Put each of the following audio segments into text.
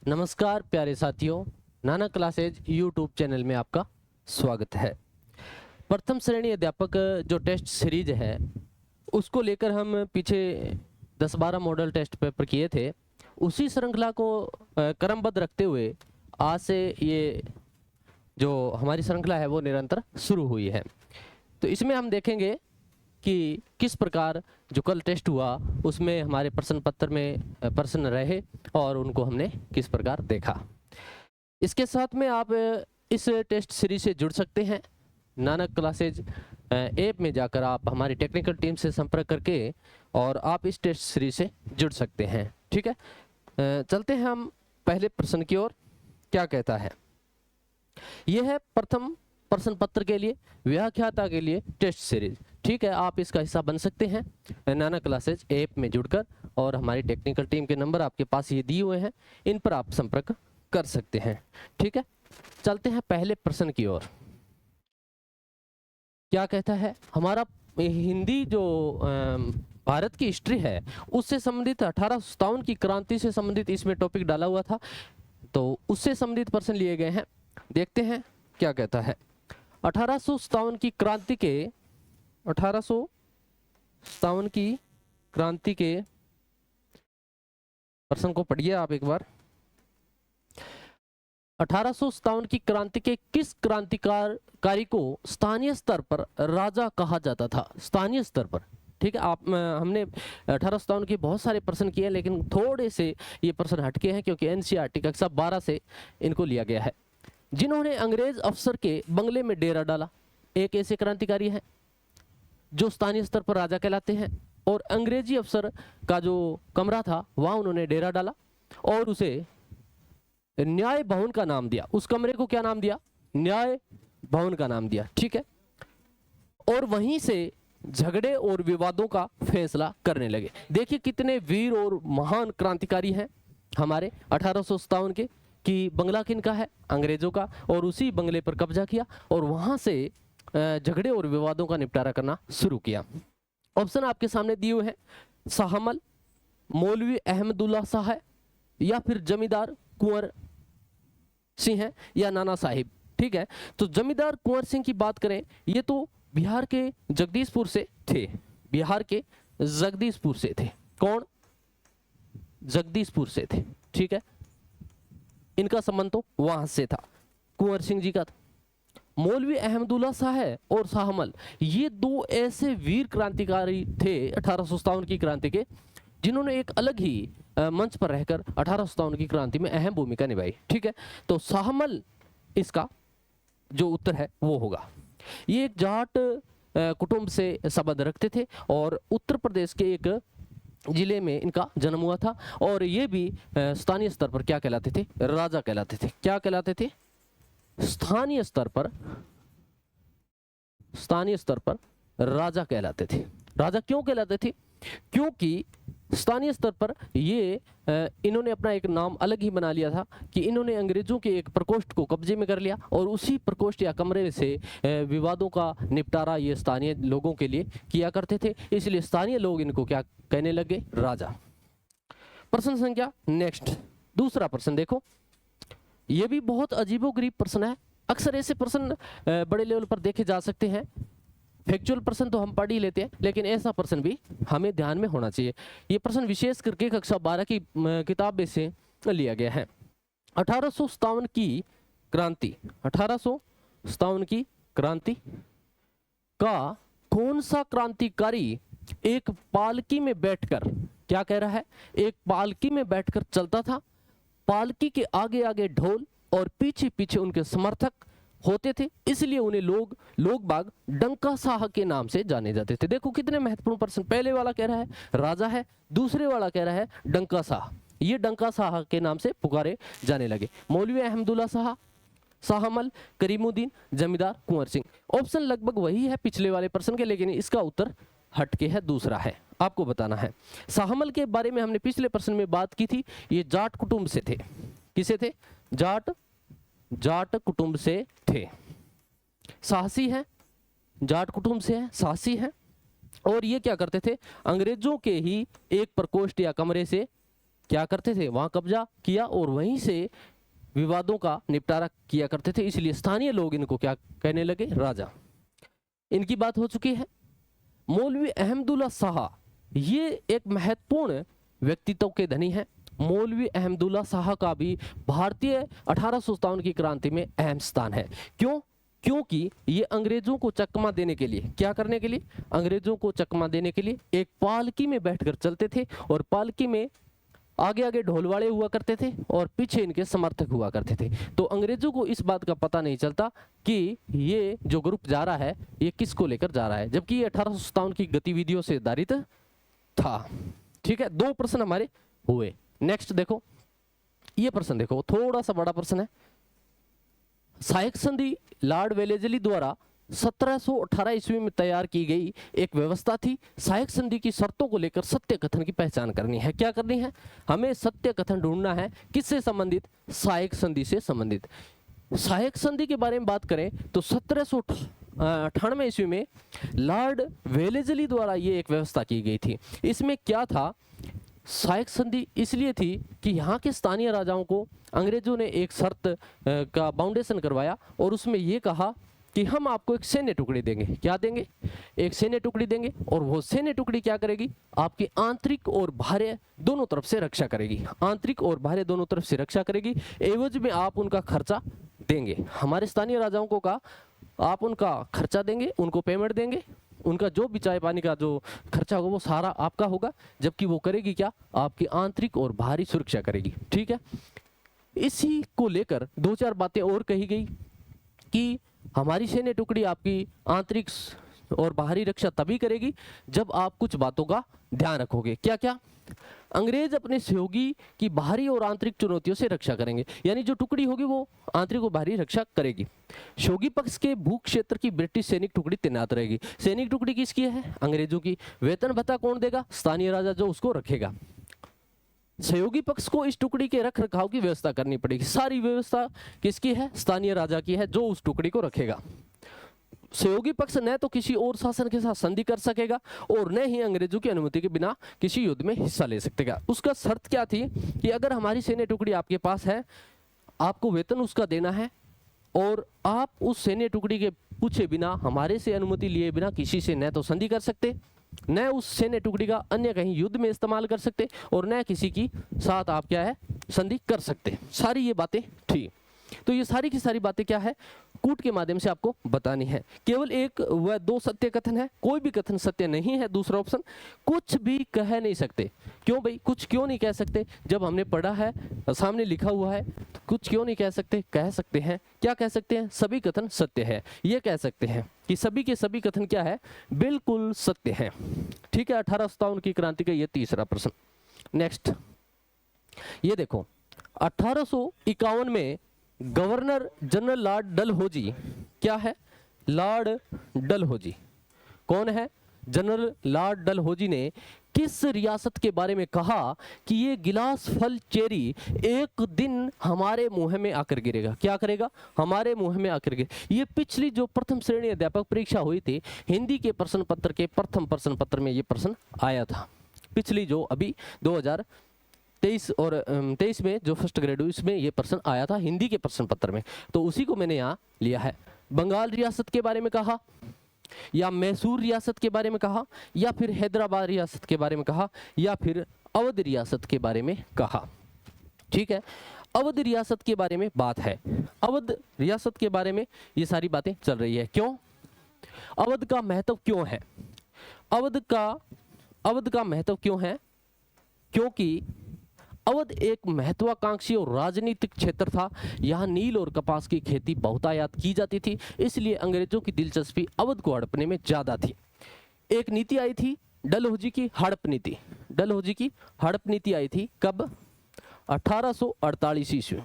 नमस्कार प्यारे साथियों, नाना क्लासेज यूट्यूब चैनल में आपका स्वागत है। प्रथम श्रेणी अध्यापक जो टेस्ट सीरीज है उसको लेकर हम पीछे 10-12 मॉडल टेस्ट पेपर किए थे। उसी श्रृंखला को क्रमबद्ध रखते हुए आज से ये जो हमारी श्रृंखला है वो निरंतर शुरू हुई है। तो इसमें हम देखेंगे कि किस प्रकार जो कल टेस्ट हुआ उसमें हमारे प्रश्न पत्र में प्रश्न रहे और उनको हमने किस प्रकार देखा। इसके साथ में आप इस टेस्ट सीरीज से जुड़ सकते हैं। नानक क्लासेज ऐप में जाकर आप हमारी टेक्निकल टीम से संपर्क करके और आप इस टेस्ट सीरीज से जुड़ सकते हैं। ठीक है, चलते हैं हम पहले प्रश्न की ओर। क्या कहता है, यह है प्रथम प्रश्न पत्र के लिए व्याख्याता के लिए टेस्ट सीरीज। ठीक है, आप इसका हिस्सा बन सकते हैं नाना क्लासेज ऐप में जुड़कर, और हमारी टेक्निकल टीम के नंबर आपके पास ये दिए हुए हैं, इन पर आप संपर्क कर सकते हैं। ठीक है, चलते हैं पहले प्रश्न की ओर। क्या कहता है, हमारा हिंदी जो भारत की हिस्ट्री है उससे संबंधित 1857 की क्रांति से संबंधित इसमें टॉपिक डाला हुआ था, तो उससे संबंधित प्रश्न लिए गए हैं। देखते हैं क्या कहता है। 1857 की क्रांति के 1857 की क्रांति के प्रश्न को पढ़िए आप एक बार। 1857 की क्रांति के किस क्रांतिकारी को स्थानीय स्तर पर राजा कहा जाता था? स्थानीय स्तर पर। ठीक है, आप हमने 1857 के बहुत सारे प्रश्न किए हैं, लेकिन थोड़े से ये प्रश्न हटके हैं क्योंकि एनसीईआरटी कक्षा 12 से इनको लिया गया है। जिन्होंने अंग्रेज अफसर के बंगले में डेरा डाला, एक ऐसे क्रांतिकारी हैं जो स्थानीय स्तर पर राजा कहलाते हैं, और अंग्रेजी अफसर का जो कमरा था वहां उन्होंने डेरा डाला और उसे न्याय भवन का नाम दिया। उस कमरे को क्या नाम दिया? न्याय भवन का नाम दिया। ठीक है, और वहीं से झगड़े और विवादों का फैसला करने लगे। देखिए कितने वीर और महान क्रांतिकारी हैं हमारे 1857 के, कि बंगला किनका है? अंग्रेजों का, और उसी बंगले पर कब्जा किया और वहां से झगड़े और विवादों का निपटारा करना शुरू किया। ऑप्शन आपके सामने दिए हुए हैं, शाहमल, मौलवी अहमदुल्ला शाह है, या फिर जमींदार कुंवर सिंह है, या नाना साहिब। ठीक है, तो जमींदार कुंवर सिंह की बात करें, ये तो बिहार के जगदीशपुर से थे। बिहार के जगदीशपुर से थे। कौन? जगदीशपुर से थे। ठीक है, इनका संबंध तो वहां से था, कुंवर सिंह जी का था। मौलवी अहमदुल्ला शाह है और शाहमल, ये दो ऐसे वीर क्रांतिकारी थे 1857 की क्रांति के, जिन्होंने एक अलग ही मंच पर रहकर 1857 की क्रांति में अहम भूमिका निभाई। ठीक है, तो शाहमल इसका जो उत्तर है वो होगा। ये एक जाट कुटुंब से संबंध रखते थे और उत्तर प्रदेश के एक जिले में इनका जन्म हुआ था, और ये भी स्थानीय स्तर पर क्या कहलाते थे? राजा कहलाते थे। क्या कहलाते थे? स्थानीय स्तर पर, स्थानीय स्तर पर राजा कहलाते थे। राजा क्यों कहलाते थे? क्योंकि स्थानीय स्तर पर ये इन्होंने अपना एक नाम अलग ही बना लिया था कि इन्होंने अंग्रेजों के एक प्रकोष्ठ को कब्जे में कर लिया, और उसी प्रकोष्ठ या कमरे से विवादों का निपटारा ये स्थानीय लोगों के लिए किया करते थे, इसलिए स्थानीय लोग इनको क्या कहने लगे? राजा। प्रश्न संख्या नेक्स्ट, दूसरा प्रश्न देखो। ये भी बहुत अजीबोगरीब प्रश्न है। अक्सर ऐसे प्रश्न बड़े लेवल पर देखे जा सकते हैं। फैक्चुअल प्रश्न तो हम पढ़ ही लेते हैं, लेकिन ऐसा प्रश्न भी हमें ध्यान में होना चाहिए। ये प्रश्न विशेष करके कक्षा 12 की किताब में से लिया गया है। 1857 की क्रांति, 1857 की क्रांति का कौन सा क्रांतिकारी एक पालकी में बैठकर, क्या कह रहा है? एक पालकी में बैठकर चलता था। पालकी के आगे आगे ढोल और पीछे पीछे उनके समर्थक होते थे, इसलिए उन्हें लोग बाग डंका साह के नाम से जाने जाते थे। देखो कितने महत्वपूर्ण प्रश्न। पहले वाला कह रहा है राजा है, दूसरे वाला कह रहा है डंका साह। ये डंका साह के नाम से पुकारे जाने लगे। मौलवी अहमदुल्ला शाह, शाहमल, करीमुद्दीन, जमींदार कुंवर सिंह। ऑप्शन लगभग वही है पिछले वाले प्रश्न के, लेकिन इसका उत्तर हटके है, दूसरा है, आपको बताना है। शाहमल के बारे में हमने पिछले प्रश्न में बात की थी। ये जाट कुटुंब से थे। किसे थे? जाट कुटुंब से थे। साहसी है, जाट कुटुंब से है, साहसी है, और ये क्या करते थे? अंग्रेजों के ही एक प्रकोष्ठ या कमरे से क्या करते थे, वहां कब्जा किया और वहीं से विवादों का निपटारा किया करते थे, इसलिए स्थानीय लोग इनको क्या कहने लगे, राजा। इनकी बात हो चुकी है। मौलवी अहमदुल्ला शाह, ये एक महत्वपूर्ण व्यक्तित्व के धनी हैं। मौलवी अहमदुल्ला शाह का भी भारतीय 1857 की क्रांति में अहम स्थान है। क्यों? क्योंकि ये अंग्रेजों को चकमा देने के लिए, क्या करने के लिए, अंग्रेजों को चकमा देने के लिए एक पालकी में बैठकर चलते थे और पालकी में आगे आगे ढोलवाड़े हुआ करते थे और पीछे इनके समर्थक हुआ करते थे। तो अंग्रेजों को इस बात का पता नहीं चलता कि ये जो ग्रुप जा रहा है ये किसको लेकर जा रहा है, जबकि ये 1857 की गतिविधियों से आधारित था। ठीक है, 2 प्रश्न हमारे हुए। नेक्स्ट देखो, ये प्रश्न देखो, थोड़ा सा बड़ा प्रश्न है। सहायक संधि लॉर्ड वेलेस्ली द्वारा 1718 ईस्वी में तैयार की गई एक व्यवस्था थी। सहायक संधि की शर्तों को लेकर सत्य कथन की पहचान करनी है। क्या करनी है, हमें सत्य कथन ढूंढना है। किससे संबंधित, सहायक संधि से संबंधित। सहायक संधि के बारे में बात करें तो 1798 ईस्वी में लॉर्ड वेलेस्ली द्वारा ये एक व्यवस्था की गई थी। इसमें क्या था, सहायक संधि इसलिए थी कि यहाँ के स्थानीय राजाओं को अंग्रेजों ने एक शर्त का बाउंडेशन करवाया और उसमें ये कहा कि हम आपको एक सैन्य टुकड़ी देंगे। क्या देंगे, एक सैन्य टुकड़ी देंगे और वो सैन्य टुकड़ी क्या करेगी, आपकी आंतरिक और बाह्य दोनों तरफ से रक्षा करेगी। आंतरिक और बाह्य दोनों तरफ से रक्षा करेगी, एवज में आप उनका खर्चा देंगे। हमारे स्थानीय राजाओं को कहा आप उनका खर्चा देंगे, उनको पेमेंट देंगे, उनका जो भी चाय पानी का जो खर्चा होगा वो सारा आपका होगा, जबकि वो करेगी क्या, आपकी आंतरिक और बाहरी सुरक्षा करेगी। ठीक है, इसी को लेकर 2-4 बातें और कही गई कि हमारी सैन्य टुकड़ी आपकी आंतरिक और बाहरी रक्षा तभी करेगी जब आप कुछ बातों का ध्यान रखोगे। क्या क्या, अंग्रेज अपने सहयोगी की बाहरी और आंतरिक चुनौतियों से रक्षा करेंगे, यानी जो टुकड़ी होगी वो आंतरिक और बाहरी रक्षा करेगी। सहयोगी पक्ष के भू क्षेत्र की ब्रिटिश सैनिक टुकड़ी तैनात रहेगी। सैनिक टुकड़ी किसकी है, अंग्रेजों की। वेतन भत्ता कौन देगा, स्थानीय राजा जो उसको रखेगा। सहयोगी पक्ष को इस टुकड़ी के रख रखाव की व्यवस्था करनी पड़ेगी। सारी व्यवस्था किसकी है, स्थानीय राजा की है जो उस टुकड़ी को रखेगा। सहयोगी पक्ष न तो किसी और शासन के साथ संधि कर सकेगा और न ही अंग्रेजों की अनुमति के बिना किसी युद्ध में हिस्सा ले सकेगा। उसका शर्त क्या थी कि अगर हमारी सैन्य टुकड़ी आपके पास है, आपको वेतन उसका देना है और आप उस सैन्य टुकड़ी के पूछे बिना, हमारे से अनुमति लिए बिना किसी से न तो संधि कर सकते, न उस सैन्य टुकड़ी का अन्य कहीं युद्ध में इस्तेमाल कर सकते और न किसी की साथ आप क्या है संधि कर सकते। सारी ये बातें थी। तो ये सारी की सारी बातें क्या है, कूट के माध्यम से आपको बतानी है। केवल एक व 2 सत्य कथन है, कोई भी कथन सत्य नहीं है। दूसरा ऑप्शन, कुछ भी कह नहीं सकते। क्यों भाई, कुछ क्यों नहीं कह सकते, जब हमने पढ़ा है, सामने लिखा हुआ है, तो कुछ क्यों नहीं कह सकते, कह सकते हैं। क्या कह सकते हैं, सभी कथन सत्य है। ये कह सकते हैं कि सभी के सभी कथन क्या है, बिल्कुल सत्य है। ठीक है, 1857 की क्रांति का ये तीसरा प्रश्न। नेक्स्ट, ये देखो, 1851 में गवर्नर जनरल लॉर्ड डलहौजी, क्या है, लॉर्ड डलहौजी कौन है, जनरल लॉर्ड डलहौजी ने किस रियासत के बारे में कहा कि ये गिलास फल चेरी एक दिन हमारे मुंह में आकर गिरेगा। क्या करेगा, हमारे मुंह में आकर गिरेगा। ये पिछली जो प्रथम श्रेणी अध्यापक परीक्षा हुई थी, हिंदी के प्रश्न पत्र के प्रथम प्रश्न पत्र में ये प्रश्न आया था। पिछली जो अभी 2023 और 23 में जो फर्स्ट ग्रेड हुई, इसमें ये प्रश्न आया था हिंदी के प्रश्न पत्र में, तो उसी को मैंने यहाँ लिया है। बंगाल रियासत के बारे में कहा, या मैसूर रियासत के बारे में कहा, या फिर हैदराबाद रियासत के बारे में कहा, या फिर अवध रियासत के बारे में कहा। ठीक है, अवध रियासत के बारे में बात है। अवध रियासत के बारे में ये सारी बातें चल रही है। क्यों, अवध का महत्व क्यों है, अवध का महत्व क्यों है, क्योंकि अवध एक महत्वाकांक्षी और राजनीतिक क्षेत्र था। यहाँ नील और कपास की खेती बहुतायत की जाती थी, इसलिए अंग्रेजों की दिलचस्पी अवध को हड़पने में ज्यादा थी। एक नीति आई थी डलहौजी की हड़प नीति। डलहौजी की हड़प नीति आई थी कब, 1848 ईस्वी।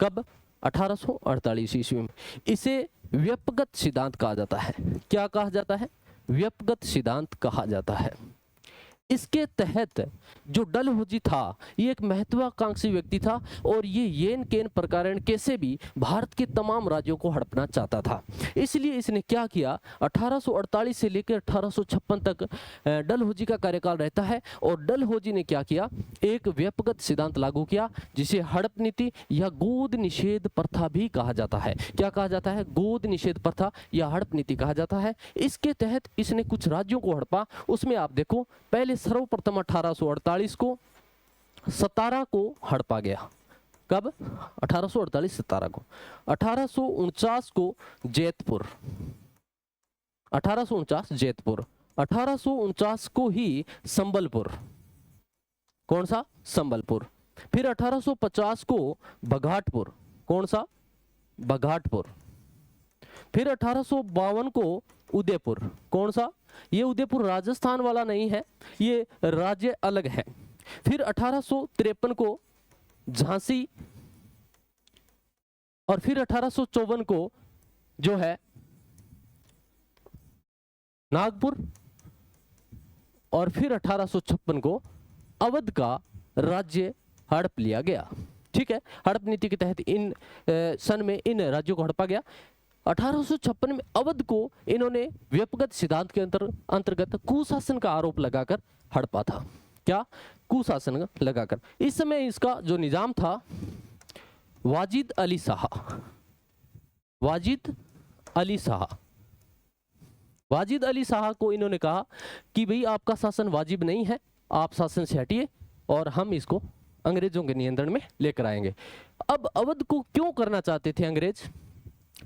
कब, 1848 ईस्वी में। इसे व्यपगत सिद्धांत कहा जाता है। क्या कहा जाता है, व्यपगत सिद्धांत कहा जाता है। इसके तहत जो डलहौजी था ये एक महत्वाकांक्षी व्यक्ति था और ये येन केन प्रकरण कैसे भी भारत के तमाम राज्यों को हड़पना चाहता था। इसलिए इसने क्या किया, 1848 से लेकर 1856 तक डलहौजी का कार्यकाल रहता है और डलहौजी ने क्या किया, एक व्यक्तिगत सिद्धांत लागू किया जिसे हड़प नीति या गोद निषेध प्रथा भी कहा जाता है। क्या कहा जाता है, गोद निषेध प्रथा या हड़प नीति कहा जाता है। इसके तहत इसने कुछ राज्यों को हड़पा। उसमें आप देखो, पहले सर्वप्रथम 1848 को सतारा को हड़पा गया। कब, 1848 सतारा को। 1849 को जैतपुर, 1849 जैतपुर। 1849 को ही संबलपुर, कौन सा, संबलपुर। फिर 1850 को बघाटपुर, कौन सा, बघाटपुर। फिर 1852 को उदयपुर, कौन सा, ये उदयपुर राजस्थान वाला नहीं है, ये राज्य अलग है। फिर 1853 को झांसी और फिर 1854 को जो है नागपुर और फिर 1856 को अवध का राज्य हड़प लिया गया। ठीक है, हड़प नीति के तहत इन सन में इन राज्यों को हड़पा गया। 1856 में अवध को इन्होंने व्यक्तिगत सिद्धांत के अंतर्गत कुशासन का आरोप लगाकर हड़पा था। क्या, कुशासन लगाकर। इस समय इसका जो निजाम था वाजिद अली शाह, वाजिद अली शाह, वाजिद अली शाह को इन्होंने कहा कि भाई आपका शासन वाजिब नहीं है, आप शासन से हटिए और हम इसको अंग्रेजों के नियंत्रण में लेकर आएंगे। अब अवध को क्यों करना चाहते थे अंग्रेज,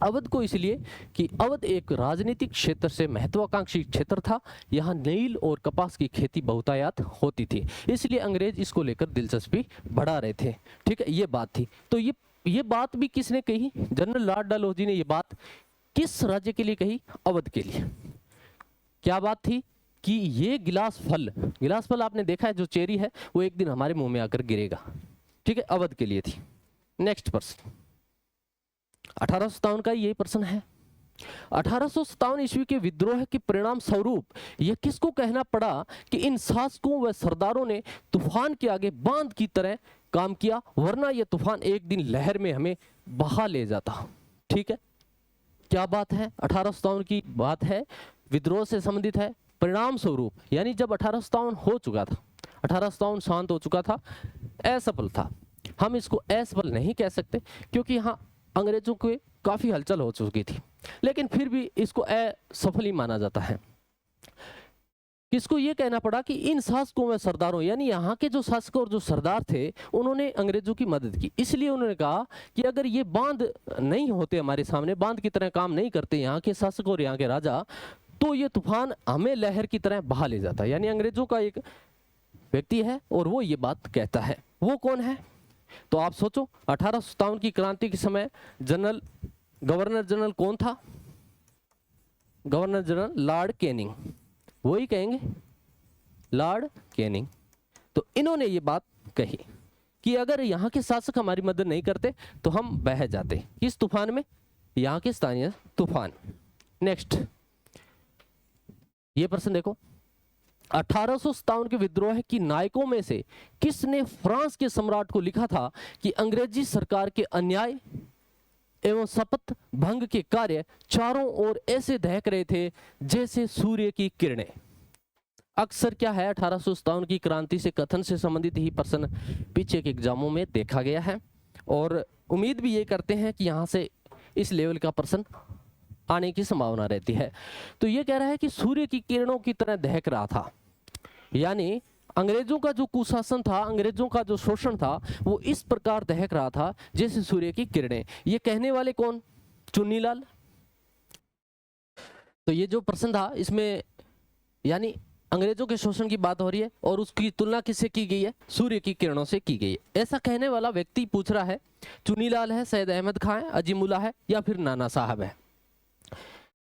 अवध को इसलिए कि अवध एक राजनीतिक क्षेत्र से महत्वाकांक्षी क्षेत्र था, यहाँ नील और कपास की खेती बहुतायत होती थी, इसलिए अंग्रेज इसको लेकर दिलचस्पी बढ़ा रहे थे। ठीक है, ये बात थी। तो ये बात भी किसने कही, जनरल लॉर्ड डलहौजी ने ये बात किस राज्य के लिए कही, अवध के लिए। क्या बात थी कि ये गिलास फल आपने देखा है, जो चेरी है वो एक दिन हमारे मुंह में आकर गिरेगा। ठीक है, अवध के लिए थी। नेक्स्ट प्रश्न 1857 का यही प्रश्न है। 1857 ईस्वी के विद्रोह के परिणाम स्वरूप यह किसको कहना पड़ा कि इन शासकों व सरदारों ने तूफान के आगे बांध की तरह काम किया, वरना यह तूफान एक दिन लहर में हमें बहा ले जाता। ठीक है, क्या बात है, 1857 की बात है, विद्रोह से संबंधित है। परिणाम स्वरूप यानी जब 1857 हो चुका था, 1857 शांत हो चुका था, असफल था। हम इसको असफल नहीं कह सकते क्योंकि यहाँ अंग्रेजों के काफी हलचल हो चुकी थी, लेकिन फिर भी इसको असफल ही माना जाता है। किसको ये कहना पड़ा कि इन शासकों में सरदारों यानी यहाँ के जो शासक और जो सरदार थे उन्होंने अंग्रेजों की मदद की। इसलिए उन्होंने कहा कि अगर ये बांध नहीं होते हमारे सामने, बांध की तरह काम नहीं करते यहाँ के शासक और यहाँ के राजा, तो ये तूफान हमें लहर की तरह बहा ले जाता। यानी अंग्रेजों का एक व्यक्ति है और वो ये बात कहता है। वो कौन है, तो आप सोचो 1857 की क्रांति के समय गवर्नर जनरल कौन था, गवर्नर जनरल लॉर्ड कैनिंग, वो ही कहेंगे लॉर्ड कैनिंग। तो इन्होंने ये बात कही कि अगर यहाँ के शासक हमारी मदद नहीं करते तो हम बह जाते किस तूफान में, यहाँ के स्थानीय तूफान। नेक्स्ट ये प्रश्न देखो, 1857 के विद्रोह की नायकों में से किसने फ्रांस के सम्राट को लिखा था कि अंग्रेजी सरकार के अन्याय एवं शपथ भंग के कार्य चारों ओर ऐसे दहक रहे थे जैसे सूर्य की किरणें। अक्सर क्या है 1857 की क्रांति से कथन से संबंधित ही प्रश्न पीछे के एग्जामों में देखा गया है और उम्मीद भी ये करते हैं कि यहाँ से इस लेवल का प्रश्न आने की संभावना रहती है। तो ये कह रहा है कि सूर्य की किरणों की तरह दहक रहा था, यानी अंग्रेजों का जो कुशासन था, अंग्रेजों का जो शोषण था वो इस प्रकार दहक रहा था जैसे सूर्य की किरणें। ये कहने वाले कौन, चुन्नीलाल। तो ये जो प्रश्न था इसमें यानी अंग्रेजों के शोषण की बात हो रही है और उसकी तुलना किससे की गई है, सूर्य की किरणों से की गई है। ऐसा कहने वाला व्यक्ति पूछ रहा है, चुन्नीलाल है, सैयद अहमद खां है, अजीमुल्ला है या फिर नाना साहब है।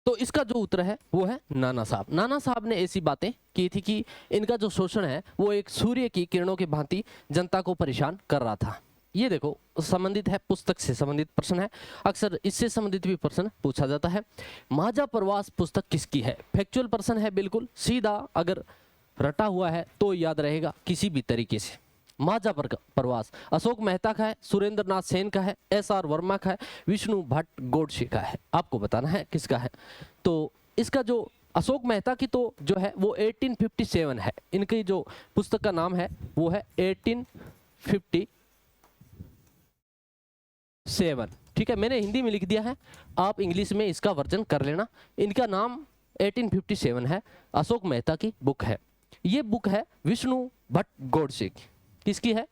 तो इसका जो उत्तर है वो है नाना साहब। नाना साहब ने ऐसी बातें की थी कि इनका जो शोषण है वो एक सूर्य की किरणों की भांति जनता को परेशान कर रहा था। ये देखो संबंधित है, पुस्तक से संबंधित प्रश्न है, अक्सर इससे संबंधित भी प्रश्न पूछा जाता है। माझा प्रवास पुस्तक किसकी है, फैक्चुअल प्रश्न है, बिल्कुल सीधा अगर रटा हुआ है तो याद रहेगा किसी भी तरीके से। माझा प्रवास अशोक मेहता का है, सुरेंद्र नाथ सेन का है, SR वर्मा का है, विष्णु भट्ट गोडसे का है। आपको बताना है किसका है। तो इसका जो अशोक मेहता की तो जो है वो 1857 है, इनकी जो पुस्तक का नाम है वो है 1857। ठीक है, मैंने हिंदी में लिख दिया है, आप इंग्लिश में इसका वर्जन कर लेना। इनका नाम 1857 है, अशोक मेहता की बुक है। ये बुक है विष्णु भट्ट गोडसे की। किसकी है?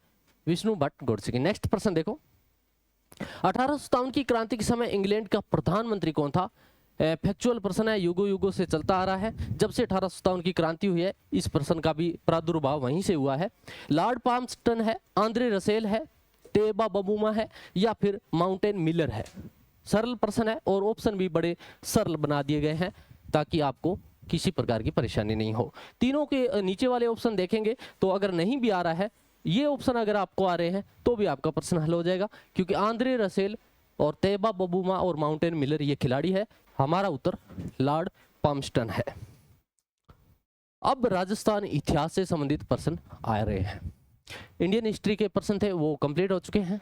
विष्णु भट्ट गोडसे की। नेक्स्ट प्रश्न देखो, 1857 की क्रांति के समय इंग्लैंड का प्रधानमंत्री कौन था? फैक्चुअल प्रश्न है, युगों युगों से चलता आ रहा है। जब से 1857 की क्रांति हुई है इस प्रश्न का भी प्रादुर्भाव वहीं से हुआ है। लॉर्ड पाल्मस्टन है, आंद्रे रसेल है, तेबा बबूमा है, या फिर माउंटेन मिलर है। सरल प्रश्न है और ऑप्शन भी बड़े सरल बना दिए गए हैं ताकि आपको किसी प्रकार की परेशानी नहीं हो। तीनों के नीचे वाले ऑप्शन देखेंगे तो अगर नहीं भी आ रहा है, ये ऑप्शन अगर आपको आ रहे हैं तो भी आपका प्रश्न हल हो जाएगा, क्योंकि आंद्रे रसेल और तेबा बबूमा और माउंटेन मिलर ये खिलाड़ी है। हमारा उत्तर लॉर्ड पाल्मस्टन है। अब राजस्थान इतिहास से संबंधित प्रश्न आ रहे हैं। इंडियन हिस्ट्री के प्रश्न थे वो कंप्लीट हो चुके हैं।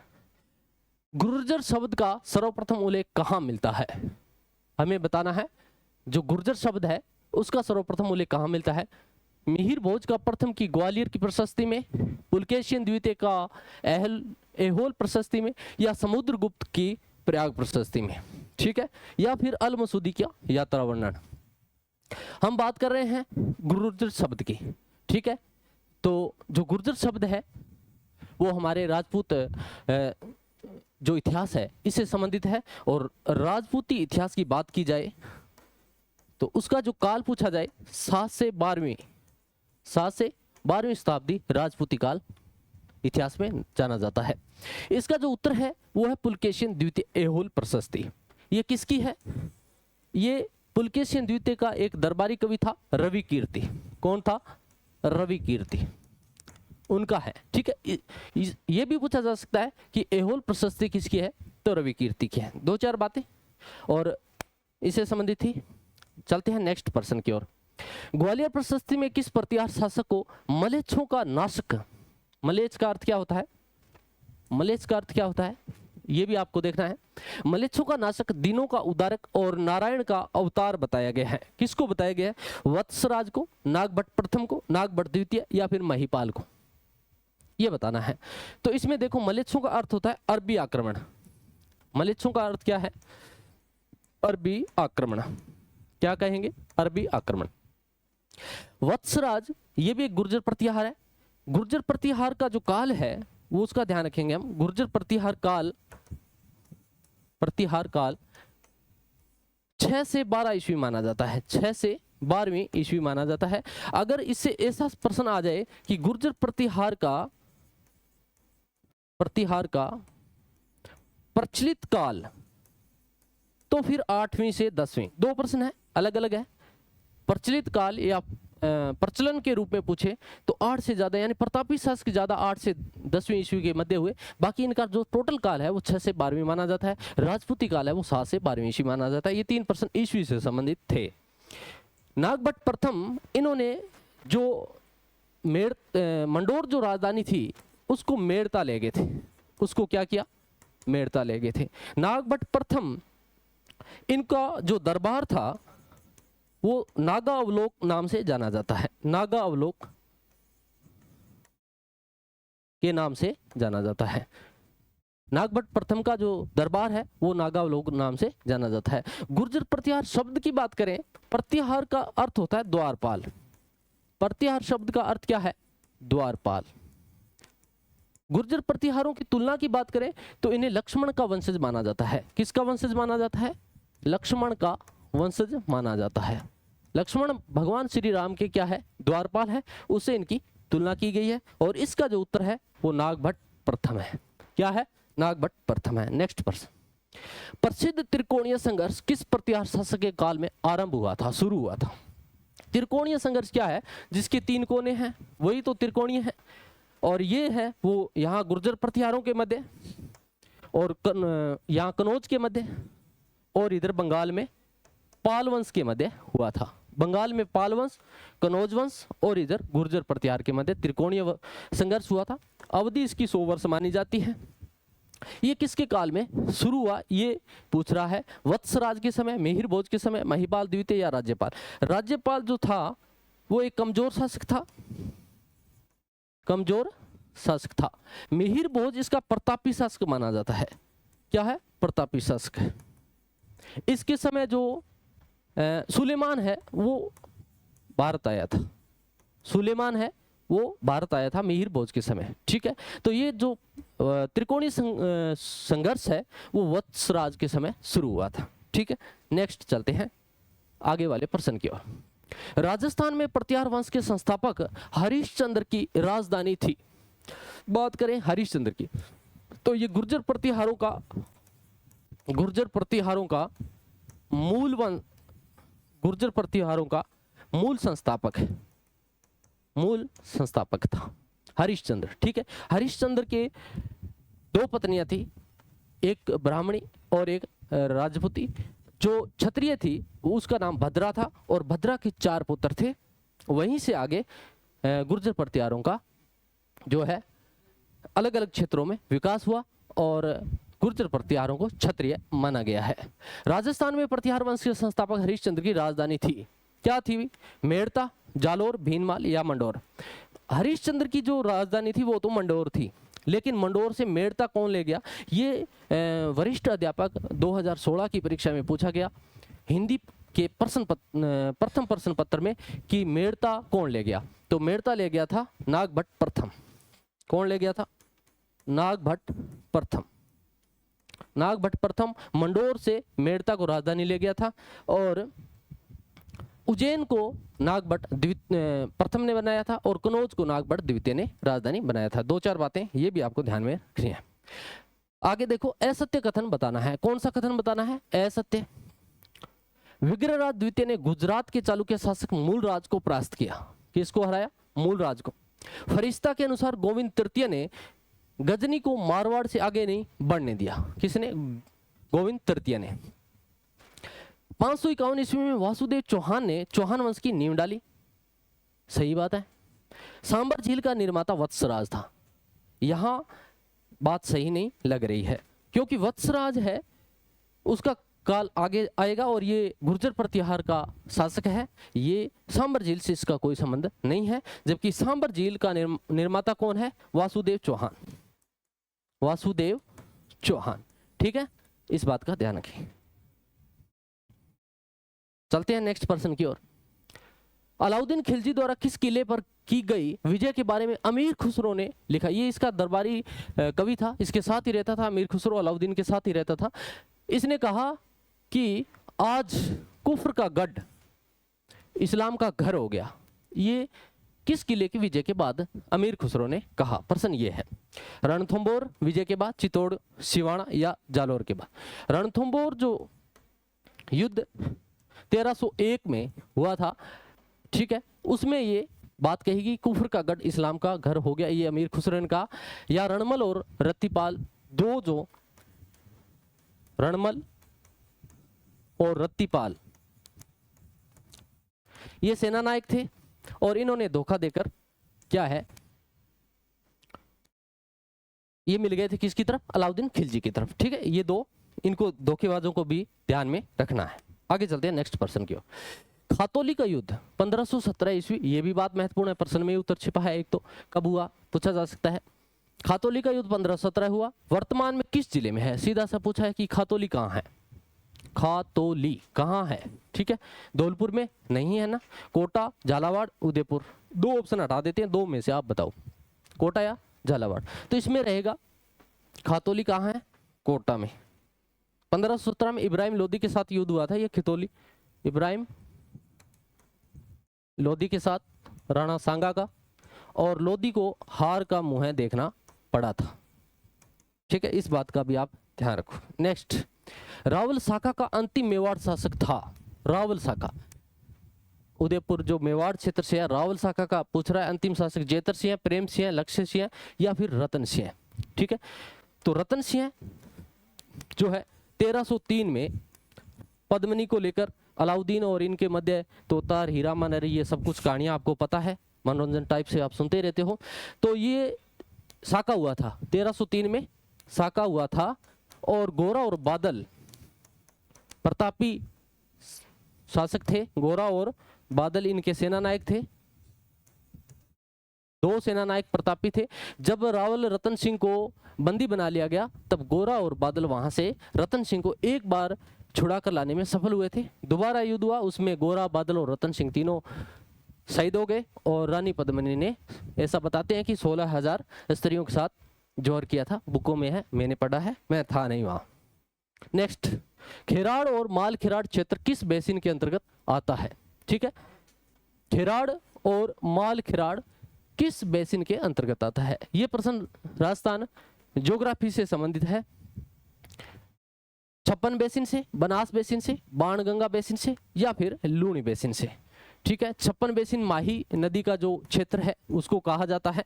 गुर्जर शब्द का सर्वप्रथम उल्लेख कहाँ मिलता है? हमें बताना है। जो गुर्जर शब्द है उसका सर्वप्रथम उल्लेख कहाँ मिलता है? मिहिर भोज का प्रथम की ग्वालियर की प्रशस्ति में, पुलकेशियन द्वितीय का एहोल प्रशस्ति में, या समुद्रगुप्त की प्रयाग प्रशस्ति में। ठीक है, या फिर अल मसूदी का यात्रा वर्णन। हम बात कर रहे हैं गुर्जर शब्द की। ठीक है, तो जो गुर्जर शब्द है वो हमारे राजपूत जो इतिहास है इससे संबंधित है। और राजपूती इतिहास की बात की जाए तो उसका जो काल पूछा जाए 7 से 12वीं शताब्दी राजपूती काल इतिहास में जाना जाता है। इसका जो उत्तर है वो है पुलकेशियन द्वितीय एहोल प्रशस्ति। ये किसकी है? ये पुलकेशियन द्वितीय का एक दरबारी कवि था, रवि कीर्ति। कौन था? रवि कीर्ति, उनका है। ठीक है, ये भी पूछा जा सकता है कि एहोल प्रशस्ति किसकी है, तो रवि कीर्ति की है। 2-4 बातें और इससे संबंधित थी। चलते हैं नेक्स्ट प्रश्न की ओर। ग्वालियर प्रशस्ति में किस प्रतिहार शासक को मलेच्छों का नाशक, मलेच्छ का अर्थ क्या होता है? मलेच्छ का अर्थ क्या होता है ये भी आपको देखना है। मलेच्छों का नाशक, दिनों का उदारक और नारायण का अवतार बताया गया है। किसको बताया गया है? वत्सराज को, नागभट्ट प्रथम को, नागभट्ट द्वितीय, या फिर महिपाल को, ये बताना है। तो इसमें देखो मलेच्छों का अर्थ होता है अरबी आक्रमण। मलेच्छों का अर्थ क्या है? अरबी आक्रमण। क्या कहेंगे? अरबी आक्रमण। वत्सराज ये भी एक गुर्जर प्रतिहार है। गुर्जर प्रतिहार का जो काल है वो उसका ध्यान रखेंगे हम। गुर्जर प्रतिहार काल 6 से 12 ईस्वी माना जाता है। 6 से 12वीं ईस्वी माना जाता है। अगर इससे ऐसा प्रश्न आ जाए कि गुर्जर प्रतिहार का प्रचलित काल, तो फिर 8वीं से 10वीं। 2 प्रश्न है, अलग अलग है। प्रचलित काल या प्रचलन के रूप में पूछे तो 8 से ज्यादा, यानी प्रतापी शासक ज्यादा 8 से 10वीं ईस्वी के मध्य हुए। बाकी इनका जो टोटल काल है वो 6 से 12वीं माना जाता है। राजपूती काल है वो 7 से 12वीं ईस्वी माना जाता है। ये 3 प्रश्न ईस्वी से संबंधित थे। नागभट्ट प्रथम, इन्होंने जो मंडोर जो राजधानी थी उसको मेड़ता ले गए थे। उसको क्या किया? मेड़ता ले गए थे। नागभट्ट प्रथम, इनका जो दरबार था वो नागा अवलोक नाम से जाना जाता है। नागा अवलोक के नाम से जाना जाता है। नागभट्ट प्रथम का जो दरबार है वो नागा अवलोक नाम से जाना जाता है। गुर्जर प्रतिहार शब्द की बात करें, प्रतिहार का अर्थ होता है द्वारपाल। प्रतिहार शब्द का अर्थ क्या है? द्वारपाल। गुर्जर प्रतिहारों की तुलना की बात करें तो इन्हें लक्ष्मण का वंशज माना जाता है। किसका वंशज माना जाता है? लक्ष्मण का वंशज माना जाता है। लक्ष्मण भगवान श्री राम के क्या है? द्वारपाल है, उससे इनकी तुलना की गई है। और इसका जो उत्तर है वो नागभट्ट प्रथम है। क्या है? नागभट्ट प्रथम है। नेक्स्ट प्रश्न, प्रसिद्ध त्रिकोणीय संघर्ष किस प्रतिहार शासक के काल में आरंभ हुआ था, शुरू हुआ था? त्रिकोणीय संघर्ष क्या है? जिसके 3 कोने हैं वही तो त्रिकोणीय है। और ये है वो यहाँ गुर्जर प्रतिहारों के मध्य, और यहाँ कनौज के मध्य, और इधर बंगाल में पाल वंश के मध्य हुआ था। बंगाल में पाल वंश, कनौज वंश और इधर गुर्जर प्रतिहार के मध्य त्रिकोणीय संघर्ष हुआ था। अवधि इसकी 100 वर्ष मानी जाती है। ये किसके काल में शुरू हुआ ये पूछ रहा है। वत्सराज के समय, मिहिर भोज के समय, महिपाल द्वितीय या राज्यपाल। राज्यपाल जो था वो एक कमजोर शासक था, कमजोर शासक था। मिहिर भोज इसका प्रतापी शासक माना जाता है। क्या है? प्रतापी शासक है। इसके समय जो सुलेमान है वो भारत आया था, सुलेमान है वो भारत आया था मिहिर भोज के समय। ठीक है, तो ये जो त्रिकोणीय संघर्ष है वो वत्सराज के समय शुरू हुआ था। ठीक है, नेक्स्ट चलते हैं आगे वाले प्रश्न की ओर। राजस्थान में प्रतिहार वंश के संस्थापक हरिश्चंद्र की राजधानी थी। बात करें हरिश्चंद्र की तो ये गुर्जर प्रतिहारों का मूल संस्थापक है, मूल संस्थापक था हरिश्चंद्र। ठीक है, हरिश्चंद्र के 2 पत्नियां थी, एक ब्राह्मणी और एक राजपूती। जो क्षत्रिय थी उसका नाम भद्रा था और भद्रा के 4 पुत्र थे। वहीं से आगे गुर्जर प्रतिहारों का जो है अलग अलग क्षेत्रों में विकास हुआ और गुर्जर प्रतिहारों को क्षत्रिय माना गया है। राजस्थान में प्रतिहार वंश के संस्थापक हरिश्चंद्र की राजधानी थी। क्या थी? मेड़ता, जालोर, भीनमाल या मंडोर। हरिश्चंद्र की जो राजधानी थी वो तो मंडोर थी, लेकिन मंडोर से मेड़ता कौन ले गया? ये वरिष्ठ अध्यापक 2016 की परीक्षा में पूछा गया हिंदी के प्रथम प्रश्न पत्र में कि मेड़ता कौन ले गया। तो मेड़ता ले गया था नागभट्ट प्रथम। कौन ले गया था? नागभट्ट प्रथम। नागभट्ट प्रथम मंडोर से मेड़ता को राजधानी ले गया था और उज्जैन को नागभट्ट प्रथम ने बनाया था और कनौज को नागभट्ट द्वितीय ने राजधानी बनाया था। 2-4 बातें ये भी आपको ध्यान में रखनी है। आगे देखो, असत्य कथन बताना है। कौन सा कथन बताना है? असत्य। विग्रहराज द्वितीय ने गुजरात के चालुक्य शासक मूलराज को परास्त किया। किसको हराया? मूलराज को। फरिश्ता के अनुसार गोविंद तृतीय ने गजनी को मारवाड़ से आगे नहीं बढ़ने दिया। किसने? गोविंद तृतीय ने। 551 ईस्वी में वासुदेव चौहान ने चौहान वंश की नींव डाली। सही बात है। सांबर झील का निर्माता वत्सराज था। यहां बात सही नहीं लग रही है क्योंकि वत्सराज है उसका काल आगे आएगा और ये गुर्जर प्रतिहार का शासक है। ये सांबर झील से इसका कोई संबंध नहीं है, जबकि सांबर झील का निर्माता कौन है? वासुदेव चौहान। वासुदेव चौहान। ठीक है, इस बात का ध्यान रखें। चलते हैं नेक्स्ट प्रश्न की ओर। अलाउद्दीन खिलजी द्वारा किस किले पर की गई विजय के बारे में अमीर खुसरो ने लिखा। ये इसका दरबारी कवि था, इसके साथ ही रहता था। अमीर खुसरो अलाउद्दीन के साथ ही रहता था। इसने कहा कि आज कुफ्र का गढ़ इस्लाम का घर हो गया। ये किस किले की विजय के बाद अमीर खुसरो ने कहा? प्रश्न ये है। रणथंबोर विजय के बाद, चित्तौड़, सिवाना या जालोर के बाद। रणथंबोर जो युद्ध 1301 में हुआ था, ठीक है, उसमें ये बात कही गई कुफ्र का गढ़ इस्लाम का घर हो गया, ये अमीर खुसरो ने कहा। या रणमल और रत्तीपाल, दो जो रणमल और रत्तीपाल ये सेना नायक थे और इन्होंने धोखा देकर क्या है ये मिल गए थे किसकी तरफ? अलाउद्दीन खिलजी की तरफ। ठीक है, ये दो इनको धोखेबाजों को भी ध्यान में रखना है। आगे चलते हैं नेक्स्ट प्रश्न की ओर। खातौली का युद्ध 1517 ईस्वी, ये भी बात महत्वपूर्ण है, प्रश्न में उत्तर छिपा है। एक तो कब हुआ पूछा जा सकता है। खातौली का युद्ध 1517 हुआ। वर्तमान में किस जिले में है? सीधा सा पूछा है कि खातौली कहाँ है। खातौली कहाँ है? ठीक है, धौलपुर में नहीं है ना। कोटा, झालावाड़, उदयपुर। 2 ऑप्शन हटा देते हैं, 2 में से आप बताओ, कोटा या झालावाड़। तो इसमें रहेगा खातौली कहाँ है? कोटा में। 1517 में इब्राहिम लोदी के साथ युद्ध हुआ था। ये खतौली इब्राहिम लोदी के साथ राणा सांगा का, और लोदी को हार का मुंह देखना पड़ा था। ठीक है, इस बात का भी आप ध्यान रखो। नेक्स्ट, रावल शाखा का अंतिम मेवाड़ शासक था। रावल शाखा उदयपुर जो मेवाड़ क्षेत्र से है, रावल शाखा का पूछ रहा है अंतिम शासक जेतर सिंह, प्रेम सिंह, लक्ष्य सिंह या फिर रतन सिंह। ठीक है, तो रतन सिंह जो है 1303 में पद्मिनी को लेकर अलाउद्दीन और इनके मध्य तोतार, हीरा मनहरी, ये सब कुछ कहानियाँ आपको पता है, मनोरंजन टाइप से आप सुनते रहते हो। तो ये साका हुआ था 1303 में, साका हुआ था। और गोरा और बादल प्रतापी शासक थे। गोरा और बादल इनके सेना नायक थे, दो सेना नायक प्रतापी थे। जब रावल रतन सिंह को बंदी बना लिया गया, तब गोरा और बादल वहां से रतन सिंह को एक बार छुड़ा कर लाने में सफल हुए थे। दोबारा युद्ध हुआ, उसमें गोरा, बादल और रतन सिंह तीनों शहीद हो गए। और रानी पद्मिनी ने, ऐसा बताते हैं कि 16,000 स्त्रियों के साथ जौहर किया था। बुकों में है, मैंने पढ़ा है, मैं था नहीं वहां। नेक्स्ट, खेराड़ और माल खेराड़ क्षेत्र किस बेसिन के अंतर्गत आता है? ठीक है, खेराड़ और माल खेराड़ किस बेसिन के अंतर्गत आता है? यह प्रश्न राजस्थान ज्योग्राफी से संबंधित है। छप्पन बेसिन से, बनास बेसिन से, बाणगंगा बेसिन से, या फिर लूणी बेसिन से। ठीक है, छप्पन बेसिन माही नदी का जो क्षेत्र है उसको कहा जाता है।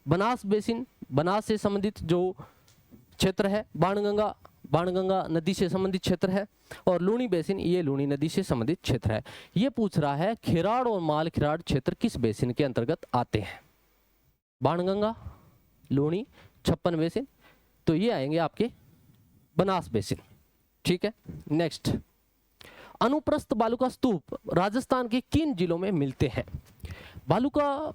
बनास बेसिन बनास से संबंधित जो क्षेत्र है। बाणगंगा बाणगंगा नदी से संबंधित क्षेत्र है। और लूणी बेसिन ये लूणी नदी से संबंधित क्षेत्र है। ये पूछ रहा है खेराड़ और माल खेराड़ क्षेत्र किस बेसिन के अंतर्गत आते हैं? बाणगंगा, लूणी, छप्पन बेसिन, तो ये आएंगे आपके बनास बेसिन। ठीक है, नेक्स्ट, अनुप्रस्थ बालुका स्तूप राजस्थान के किन जिलों में मिलते हैं? बालुका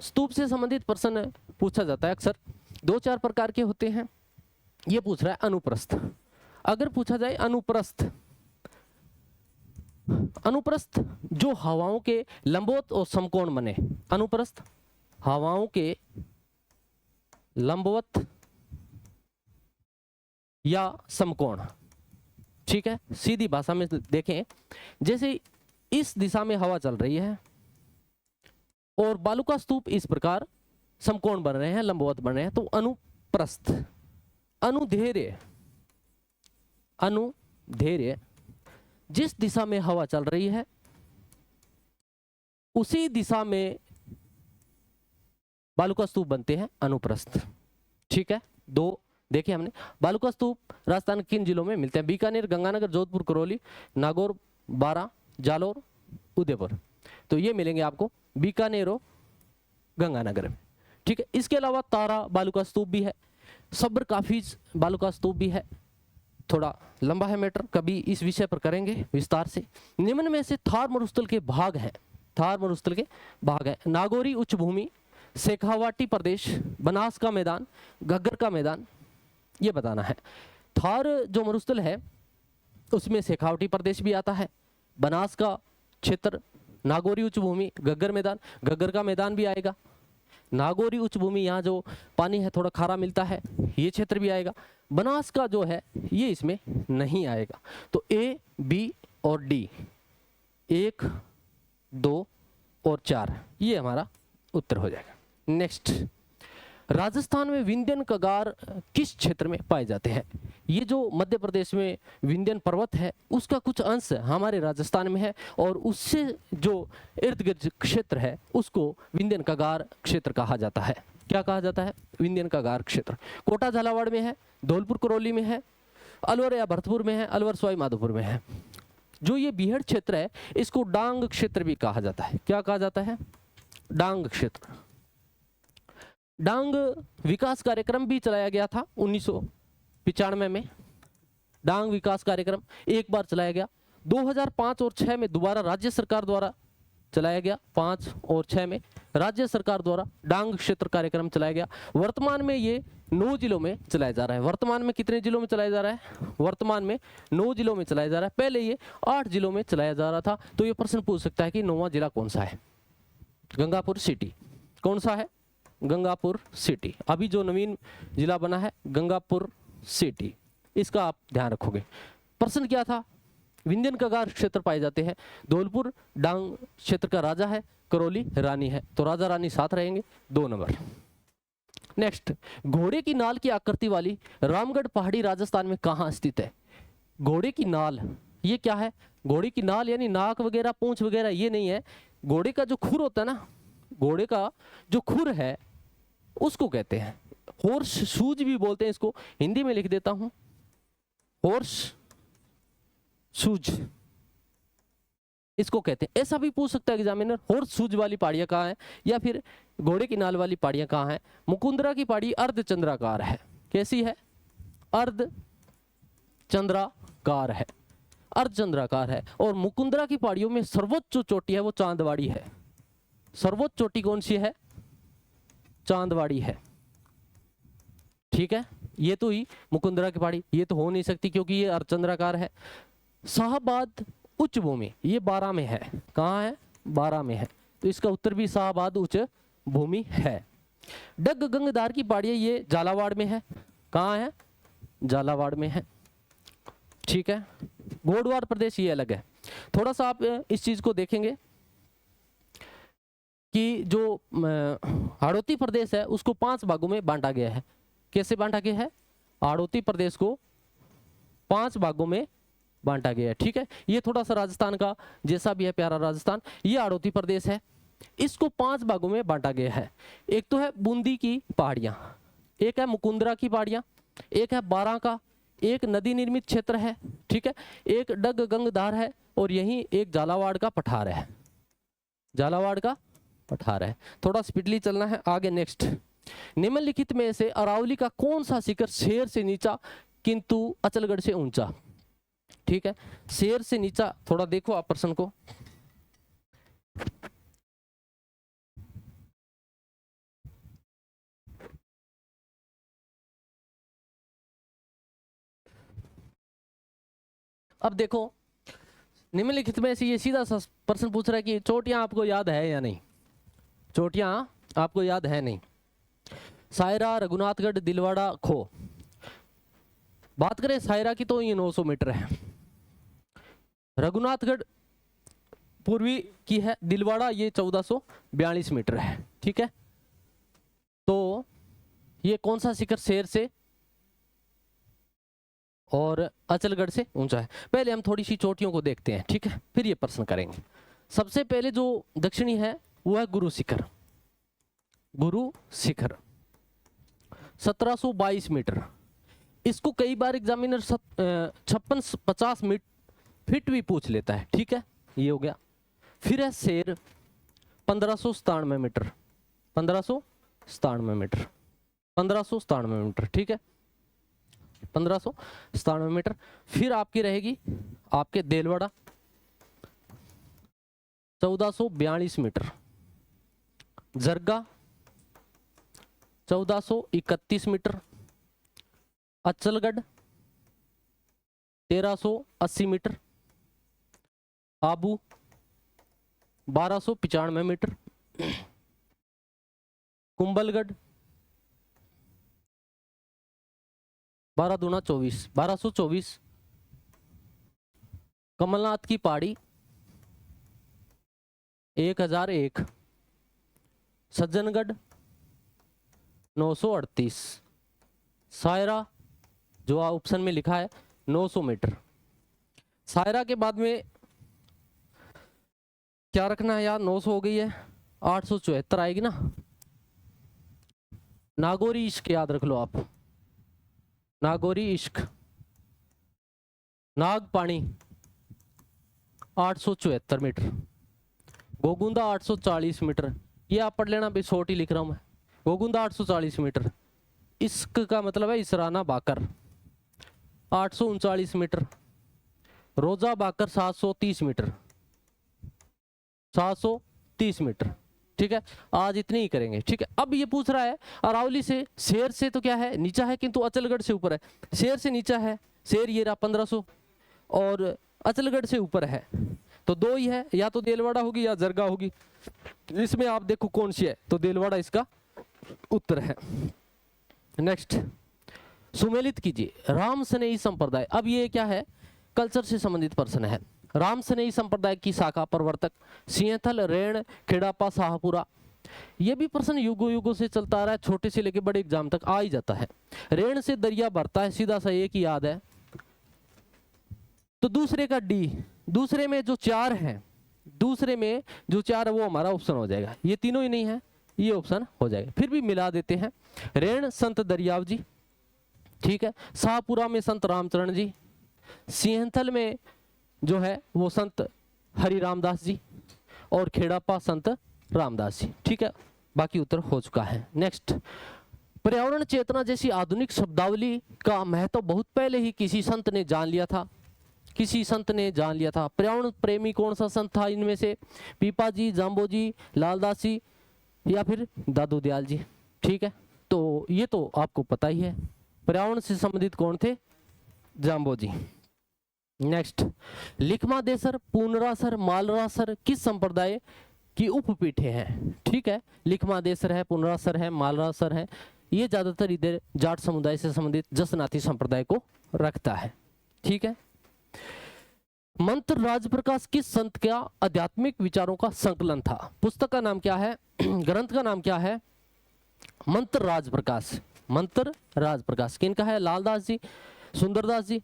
स्तूप से संबंधित प्रश्न पूछा जाता है अक्सर, 2-4 प्रकार के होते हैं। ये पूछ रहा है अनुप्रस्थ। अगर पूछा जाए अनुप्रस्थ, अनुप्रस्थ जो हवाओं के लंबवत और समकोण बने, अनुप्रस्थ हवाओं के लंबवत या समकोण। ठीक है, सीधी भाषा में देखें, जैसे इस दिशा में हवा चल रही है और बालुका स्तूप इस प्रकार समकोण बन रहे हैं, लंबवत बन रहे हैं, तो अनुप्रस्थ। अनुधैर्य, अनुधैर्य जिस दिशा में हवा चल रही है उसी दिशा में बालुका स्तूप बनते हैं, अनुप्रस्थ। ठीक है, 2 देखे हमने। बालुका स्तूप राजस्थान के किन जिलों में मिलते हैं? बीकानेर, गंगानगर, जोधपुर, करौली, नागौर, बारां, जालोर, उदयपुर। तो ये मिलेंगे आपको बीकानेर और गंगानगर में। ठीक है, इसके अलावा तारा बालुका स्तूप भी है, सब्र काफिज बालुका स्तूप भी है, थोड़ा लंबा है मैटर, कभी इस विषय पर करेंगे विस्तार से। निम्न में से थार मरुस्थल के भाग हैं, थार मरुस्थल के भाग हैं, नागौरी उच्च भूमि, शेखावाटी प्रदेश, बनास का मैदान, घग्गर का मैदान, ये बताना है। थार जो मरुस्थल है उसमें शेखावाटी प्रदेश भी आता है, बनास का क्षेत्र, नागौरी उच्च भूमि, घग्गर मैदान, घग्गर का मैदान भी आएगा। नागौरी उच्च भूमि, यहाँ जो पानी है थोड़ा खारा मिलता है, ये क्षेत्र भी आएगा। बनास का जो है ये इसमें नहीं आएगा। तो ए, बी और डी, 1, 2 और 4 ये हमारा उत्तर हो जाएगा। नेक्स्ट, राजस्थान में विंध्यन कगार किस क्षेत्र में पाए जाते हैं? ये जो मध्य प्रदेश में विंध्यन पर्वत है उसका कुछ अंश हमारे राजस्थान में है, और उससे जो इर्द गिर्द क्षेत्र है उसको विंध्यन कगार क्षेत्र कहा जाता है। क्या कहा जाता है? विंध्यन कगार क्षेत्र। कोटा झालावाड़ में है, धौलपुर करौली में है, अलवर या भरतपुर में है, अलवर सवाई माधोपुर में है। जो ये बीहड़ क्षेत्र है इसको डांग क्षेत्र भी कहा जाता है। क्या कहा जाता है? डांग क्षेत्र। डांग विकास कार्यक्रम भी चलाया गया था 1995 में। डांग विकास कार्यक्रम एक बार चलाया गया, 2005 और 6 में दोबारा राज्य सरकार द्वारा चलाया गया। 5 और 6 में राज्य सरकार द्वारा डांग क्षेत्र कार्यक्रम चलाया गया। वर्तमान में ये 9 जिलों में चलाया जा रहा है। वर्तमान में कितने जिलों में चलाया जा रहा है? वर्तमान में 9 जिलों में चलाया जा रहा है। पहले ये 8 जिलों में चलाया जा रहा था। तो ये प्रश्न पूछ सकता है कि 9वां जिला कौन सा है? गंगापुर सिटी। कौन सा है? गंगापुर सिटी। अभी जो नवीन जिला बना है गंगापुर सिटी, इसका आप ध्यान रखोगे। प्रश्न क्या था? विंध्यन कगार क्षेत्र पाए जाते हैं। धौलपुर डांग क्षेत्र का राजा है, करौली रानी है, तो राजा रानी साथ रहेंगे। 2 नंबर। नेक्स्ट, घोड़े की नाल की आकृति वाली रामगढ़ पहाड़ी राजस्थान में कहाँ स्थित है? घोड़े की नाल, ये क्या है? घोड़े की नाल यानी नाक वगैरह, पूंछ वगैरह, ये नहीं है। घोड़े का जो खुर होता है ना, घोड़े का जो खुर है उसको कहते हैं हॉर्स शूज भी बोलते हैं इसको। हिंदी में लिख देता हूं, हॉर्स शूज। इसको कहते हैं। ऐसा भी पूछ सकता है एग्जामिनर, हॉर्स शूज वाली पहाड़ियां कहाँ है, या फिर घोड़े की नाल वाली पहाड़ियां कहाँ है। मुकुंदरा की पहाड़ी अर्धचंद्राकार है। कैसी है? अर्धचंद्राकार है, अर्धचंद्राकार है। और मुकुंदरा की पहाड़ियों में सर्वोच्च जो चोटी है वो चांदवाड़ी है। सर्वोच्च चोटी कौन सी है? चांदवाड़ी है। ठीक है, ये तो ही मुकुंदरा की पहाड़ी, ये तो हो नहीं सकती क्योंकि ये अर्धचंद्राकार है। शाहबाद उच्च भूमि, ये 12 में है। कहाँ है? 12 में है, तो इसका उत्तर भी शाहबाद उच्च भूमि है। डग गंगधार की पहाड़ियां ये झालावाड़ में है। कहाँ है? झालावाड़ में है। ठीक है, गोडवाड़ प्रदेश ये अलग है। थोड़ा सा आप इस चीज को देखेंगे कि जो हाड़ौती प्रदेश है उसको 5 भागों में बांटा गया है। कैसे बांटा गया है? हाड़ौती प्रदेश को 5 भागों में बांटा गया है। ठीक है, ये थोड़ा सा राजस्थान का जैसा भी है, प्यारा राजस्थान, ये हाड़ौती प्रदेश है। इसको 5 भागों में बांटा गया है। एक तो है बूंदी की पहाड़ियां, एक है मुकुंदरा की पहाड़ियां, एक है बारां का, एक नदी निर्मित क्षेत्र है। ठीक है, एक डग गंगधार है, और यही एक झालावाड़ का पठार है। झालावाड़ का पठार है। थोड़ा स्पीडली चलना है आगे। नेक्स्ट, निम्नलिखित में से अरावली का कौन सा शिखर शेर से नीचा किंतु अचलगढ़ से ऊंचा? ठीक है, शेर से नीचा, थोड़ा देखो आप प्रश्न को। अब देखो, निम्नलिखित में से ये सीधा सा प्रश्न पूछ रहा है कि चोटियां आपको याद है या नहीं? चोटियां आपको याद है नहीं? सायरा, रघुनाथगढ़, दिलवाड़ा, खो। बात करें सायरा की तो ये 900 मीटर है। रघुनाथगढ़ पूर्वी की है, दिलवाड़ा ये 1442 मीटर है। ठीक है, तो ये कौन सा शिखर शेर से और अचलगढ़ से ऊंचा है? पहले हम थोड़ी सी चोटियों को देखते हैं, ठीक है, फिर ये प्रश्न करेंगे। सबसे पहले जो दक्षिणी है वो है गुरु शिखर। गुरु शिखर 1722 मीटर। इसको कई बार एग्जामिनर 56-50 फीट भी पूछ लेता है। ठीक है, ये हो गया। फिर है शेर 1597 मीटर। 1597 metre, 1597 metre. ठीक है, 1597 मीटर। फिर आपकी रहेगी आपके Delwara 1442 metre. Jarga 1431 metre. Achalgarh 1380 metre. Abu 1295 metre. Kumbhalgarh 12 दूना 24, 1224। कमलनाथ की पहाड़ी 1001। सज्जनगढ़ 938। सायरा जो ऑप्शन में लिखा है 900 मीटर। सायरा के बाद में क्या रखना है यार? 900 हो गई है, 874 आएगी ना। नागौरी इश्क याद रख लो आप, नागौरी इश्क। नागपानी 874 मीटर। गोगुंदा 840 मीटर। ये आप पढ़ लेना, भाई शॉर्ट ही लिख रहा हूं मैं। गोगुंदा 840 मीटर। इश्क का मतलब है इसराना बाकर 839 मीटर। रोजा बाकर 730 मीटर, 730 मीटर। ठीक है, आज इतनी ही करेंगे। ठीक है, अब ये पूछ रहा है अरावली से, शेर से तो क्या है? नीचा है, किंतु अचलगढ़ से ऊपर है। शेर से नीचा है, शेर ये रहा 1500, और अचलगढ़ से ऊपर है, तो 2 ही है, या तो देलवाड़ा होगी या जरगा होगी। इसमें आप देखो कौन सी है, तो देलवाड़ा इसका उत्तर है। नेक्स्ट, सुमेलित कीजिए राम स्नेही संप्रदाय। अब ये क्या है? कल्चर से संबंधित प्रश्न है। राम स्नेही संप्रदाय की शाखा प्रवर्तक सिंहथल, रेण, खेड़ापा, शाहपुरा। ये भी प्रश्न युगों युगों से चलता आ रहा है, छोटे से लेके बड़े एग्जाम तक आ ही जाता है। रेण से दरिया भरता है, सीधा सा एक ही याद है। तो दूसरे का डी, दूसरे में जो 4 है, दूसरे में जो 4 है वो हमारा ऑप्शन हो जाएगा। ये तीनों ही नहीं है, ये ऑप्शन हो जाएगा। फिर भी मिला देते हैं। रेण संत दरियाव जी, ठीक है। शाहपुरा में संत रामचरण जी। सिंहथल में जो है वो संत हरि रामदास जी और खेड़ापा संत रामदास जी। ठीक है, बाकी उत्तर हो चुका है। नेक्स्ट, पर्यावरण चेतना जैसी आधुनिक शब्दावली का महत्व बहुत पहले ही किसी संत ने जान लिया था। किसी संत ने जान लिया था। पर्यावरण प्रेमी कौन सा संत था इनमें से? पीपा जी, जाम्बो जी, लालदास जी या फिर दादू दयाल जी। ठीक है, तो ये तो आपको पता ही है। पर्यावरण से संबंधित कौन थे? जाम्बो जी। नेक्स्ट, लिखमादेसर, पुनरासर, मालरासर किस संप्रदाय की उपपीठे हैं? ठीक है, लिखमादेसर है, पुनरासर है, मालरासर है, ये ज्यादातर इधर जाट समुदाय से संबंधित जसनाती संप्रदाय को रखता है। ठीक है, मंत्र राजप्रकाश किस संत का आध्यात्मिक विचारों का संकलन था? पुस्तक का नाम क्या है? ग्रंथ का नाम क्या है? मंत्र राजप्रकाश। मंत्र राजप्रकाश किनका है? लालदास जी, सुंदरदास जी,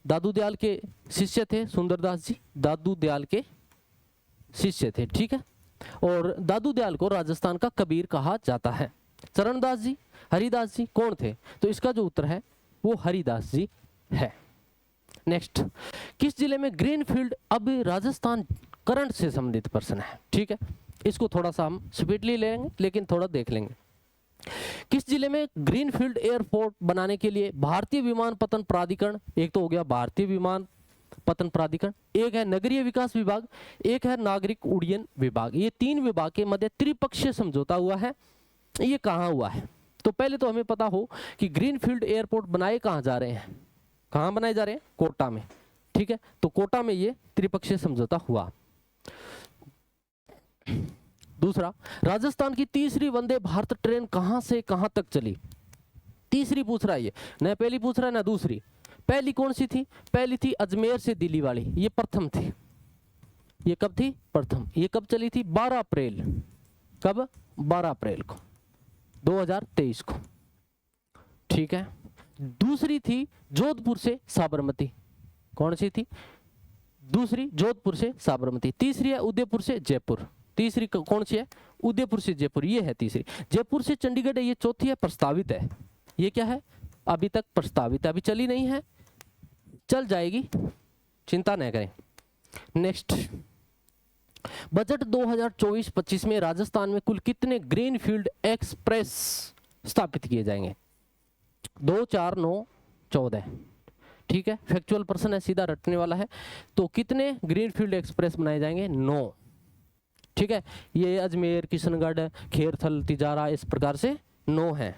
दादू दयाल के शिष्य थे। सुंदरदास जी दादू दयाल के शिष्य थे। ठीक है, और दादू दयाल को राजस्थान का कबीर कहा जाता है। चरणदास जी, हरिदास जी कौन थे? तो इसका जो उत्तर है वो हरिदास जी है। नेक्स्ट, किस जिले में ग्रीनफील्ड अब राजस्थान करंट से संबंधित प्रश्न है। ठीक है, इसको थोड़ा सा हम स्पीडली लेंगे लेकिन थोड़ा देख लेंगे। किस जिले में ग्रीनफील्ड एयरपोर्ट बनाने के लिए भारतीय विमानपत्तन प्राधिकरण, एक तो हो गया भारतीय विमानपत्तन प्राधिकरण, एक है नगरीय विकास विभाग, एक है नागरिक उड्डयन विभाग, ये तीन विभाग के मध्य त्रिपक्षीय समझौता हुआ है। ये कहाँ हुआ है? तो पहले तो हमें पता हो कि ग्रीनफील्ड एयरपोर्ट बनाए कहाँ जा रहे हैं। कहाँ बनाए जा रहे हैं? कोटा में। ठीक है, तो कोटा में ये त्रिपक्षीय समझौता हुआ। दूसरा, राजस्थान की तीसरी वंदे भारत ट्रेन कहां से कहां तक चली? तीसरी पूछ रहा है ये, न पहली पूछ रहा है ना दूसरी। पहली कौन सी थी? पहली थी अजमेर से दिल्ली वाली, ये प्रथम थी। ये कब थी? प्रथम। ये कब चली थी? 12 अप्रैल। कब? 12 अप्रैल को 2023 को। ठीक है, दूसरी थी जोधपुर से साबरमती। कौन सी थी? दूसरी जोधपुर से साबरमती। तीसरी है उदयपुर से जयपुर। तीसरी कौन सी है? उदयपुर से जयपुर, ये है तीसरी। जयपुर से चंडीगढ़ है, ये चौथी है, प्रस्तावित है। ये क्या है? अभी तक प्रस्तावित है, अभी चली नहीं है, चल जाएगी, चिंता न करें। नेक्स्ट, बजट 2024-25 में राजस्थान में कुल कितने ग्रीनफील्ड एक्सप्रेस स्थापित किए जाएंगे? 2, 4, 9, 14। ठीक है, फैक्चुअल पर्सन है, सीधा रटने वाला है। तो कितने ग्रीनफील्ड एक्सप्रेस बनाए जाएंगे? 9। ठीक है, ये अजमेर, किशनगढ़, खेरथल, तिजारा, इस प्रकार से 9 है।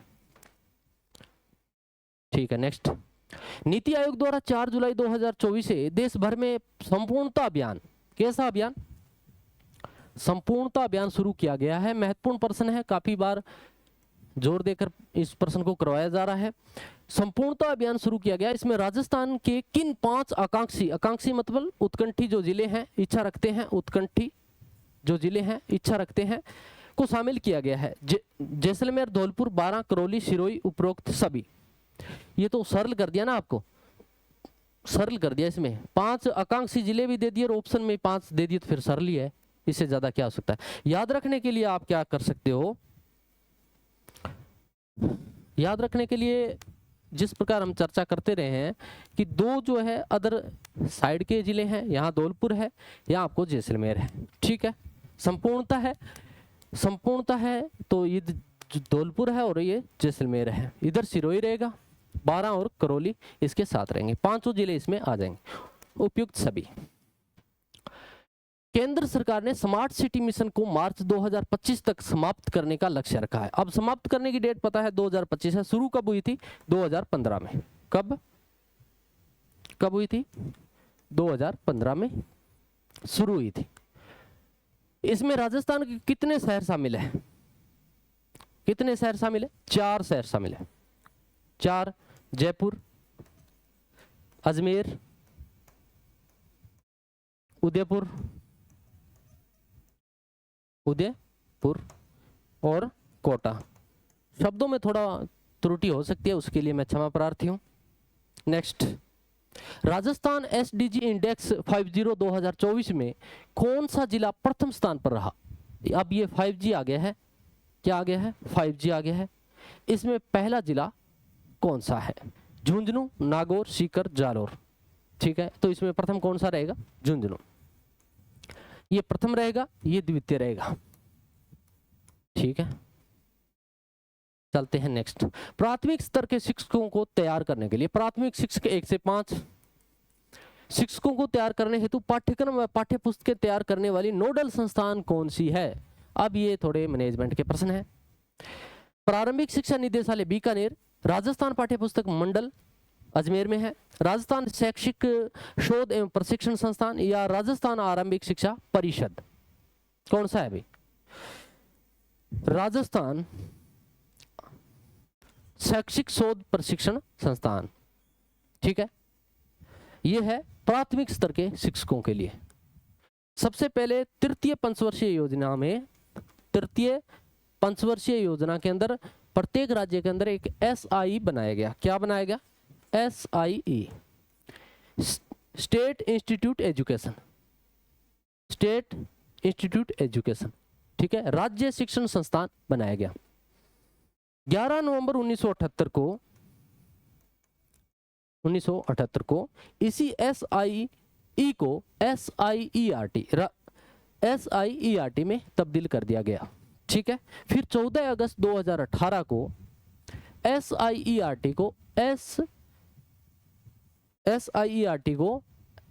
ठीक है, नेक्स्ट, नीति आयोग द्वारा 4 जुलाई 2024 से देश भर में संपूर्णता अभियान, कैसा अभियान? संपूर्णता अभियान शुरू किया गया है। महत्वपूर्ण प्रश्न है, काफी बार जोर देकर इस प्रश्न को करवाया जा रहा है। संपूर्णता अभियान शुरू किया गया, इसमें राजस्थान के किन 5 आकांक्षी, आकांक्षी मतलब उत्कंठी जो जिले हैं, इच्छा रखते हैं, उत्कंठी जो जिले हैं, इच्छा रखते हैं, को शामिल किया गया है। जैसलमेर, धौलपुर, बारां, करौली, सिरोही, उपरोक्त सभी। ये तो सरल कर दिया ना, आपको सरल कर दिया। इसमें 5 आकांक्षी जिले भी दे दिए और ऑप्शन में 5 दे दिए, तो फिर सरल ही है, इससे ज्यादा क्या हो सकता है। याद रखने के लिए आप क्या कर सकते हो? याद रखने के लिए जिस प्रकार हम चर्चा करते रहे हैं कि 2 जो है अदर साइड के जिले हैं, यहाँ धौलपुर है, यहाँ आपको जैसलमेर है। ठीक है, संपूर्णता है, संपूर्णता है तो ये धौलपुर है और ये जैसलमेर है। इधर सिरोही रहेगा, 12 और करौली इसके साथ रहेंगे, 5 जिले इसमें आ जाएंगे, उपयुक्त सभी। केंद्र सरकार ने स्मार्ट सिटी मिशन को मार्च 2025 तक समाप्त करने का लक्ष्य रखा है। अब समाप्त करने की डेट पता है, 2025 है। शुरू कब हुई थी? 2015 में। कब हुई थी? 2015 में शुरू हुई थी। इसमें राजस्थान के कितने शहर शामिल है? कितने शहर शामिल है? 4 शहर शामिल है। 4, जयपुर, अजमेर, उदयपुर और कोटा। शब्दों में थोड़ा त्रुटि हो सकती है, उसके लिए मैं क्षमा प्रार्थी हूं। नेक्स्ट, राजस्थान एसडीजी इंडेक्स 50 2024 में कौन सा जिला प्रथम स्थान पर रहा? अब ये 5G आ गया है, क्या आ गया है? 5G आ गया है। इसमें पहला जिला कौन सा है? झुंझुनू, नागौर, सीकर, जालोर। ठीक है, तो इसमें प्रथम कौन सा रहेगा? झुंझुनू। ये प्रथम रहेगा, ये द्वितीय रहेगा। ठीक है, चलते हैं नेक्स्ट। प्राथमिक स्तर के शिक्षकों को तैयार करने के लिए, प्राथमिक शिक्षक 1 से 5 शिक्षकों को तैयार करने हेतु पाठ्यक्रम व पाठ्य पुस्तकें तैयार करने वाली नोडल संस्थान कौन सी है? अब ये थोड़े मैनेजमेंट के प्रश्न हैं। प्रारंभिक शिक्षा निदेशालय बीकानेर, राजस्थान पाठ्य पुस्तक मंडल अजमेर में है, राजस्थान शैक्षिक शोध एवं प्रशिक्षण संस्थान या राजस्थान आरंभिक शिक्षा परिषद, कौन सा है भाई? राजस्थान शैक्षिक शोध प्रशिक्षण संस्थान। ठीक है, ये है प्राथमिक स्तर के शिक्षकों के लिए। सबसे पहले तृतीय पंचवर्षीय योजना में, तृतीय पंचवर्षीय योजना के अंदर प्रत्येक राज्य के अंदर एक SI बनाया गया। क्या बनाया गया? SIE, state institute education, state institute education. ठीक है, राज्य शिक्षण संस्थान बनाया गया। 11 नवंबर 1978 को इसी SIE को SIERT में तब्दील कर दिया गया। ठीक है, फिर 14 अगस्त 2018 को SIERT को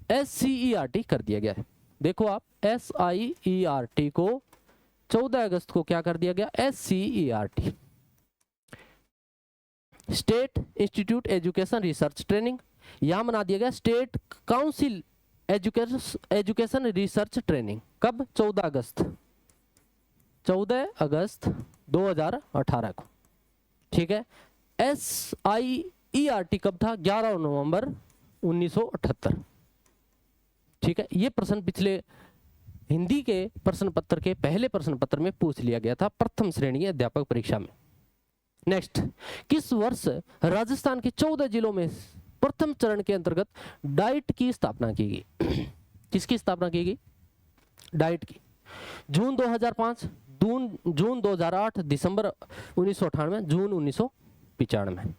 SCERT कर दिया गया है। देखो आप, SIERT को 14 अगस्त को क्या कर दिया गया? SCERT, state institute education research training. यहां बना दिया गया state council education research training. कब? 14 अगस्त 2018 को। ठीक है, SIERT कब था? 11 नवंबर 1978। ठीक है, ये प्रश्न पिछले हिंदी के प्रश्न पत्र के पहले प्रश्न पत्र में पूछ लिया गया था, प्रथम श्रेणी अध्यापक परीक्षा में। नेक्स्ट, किस वर्ष राजस्थान के 14 जिलों में प्रथम चरण के अंतर्गत डाइट की स्थापना की गई? किसकी स्थापना की गई? डाइट की। जून 2005, जून 2008, दिसंबर 1998, जून 1995।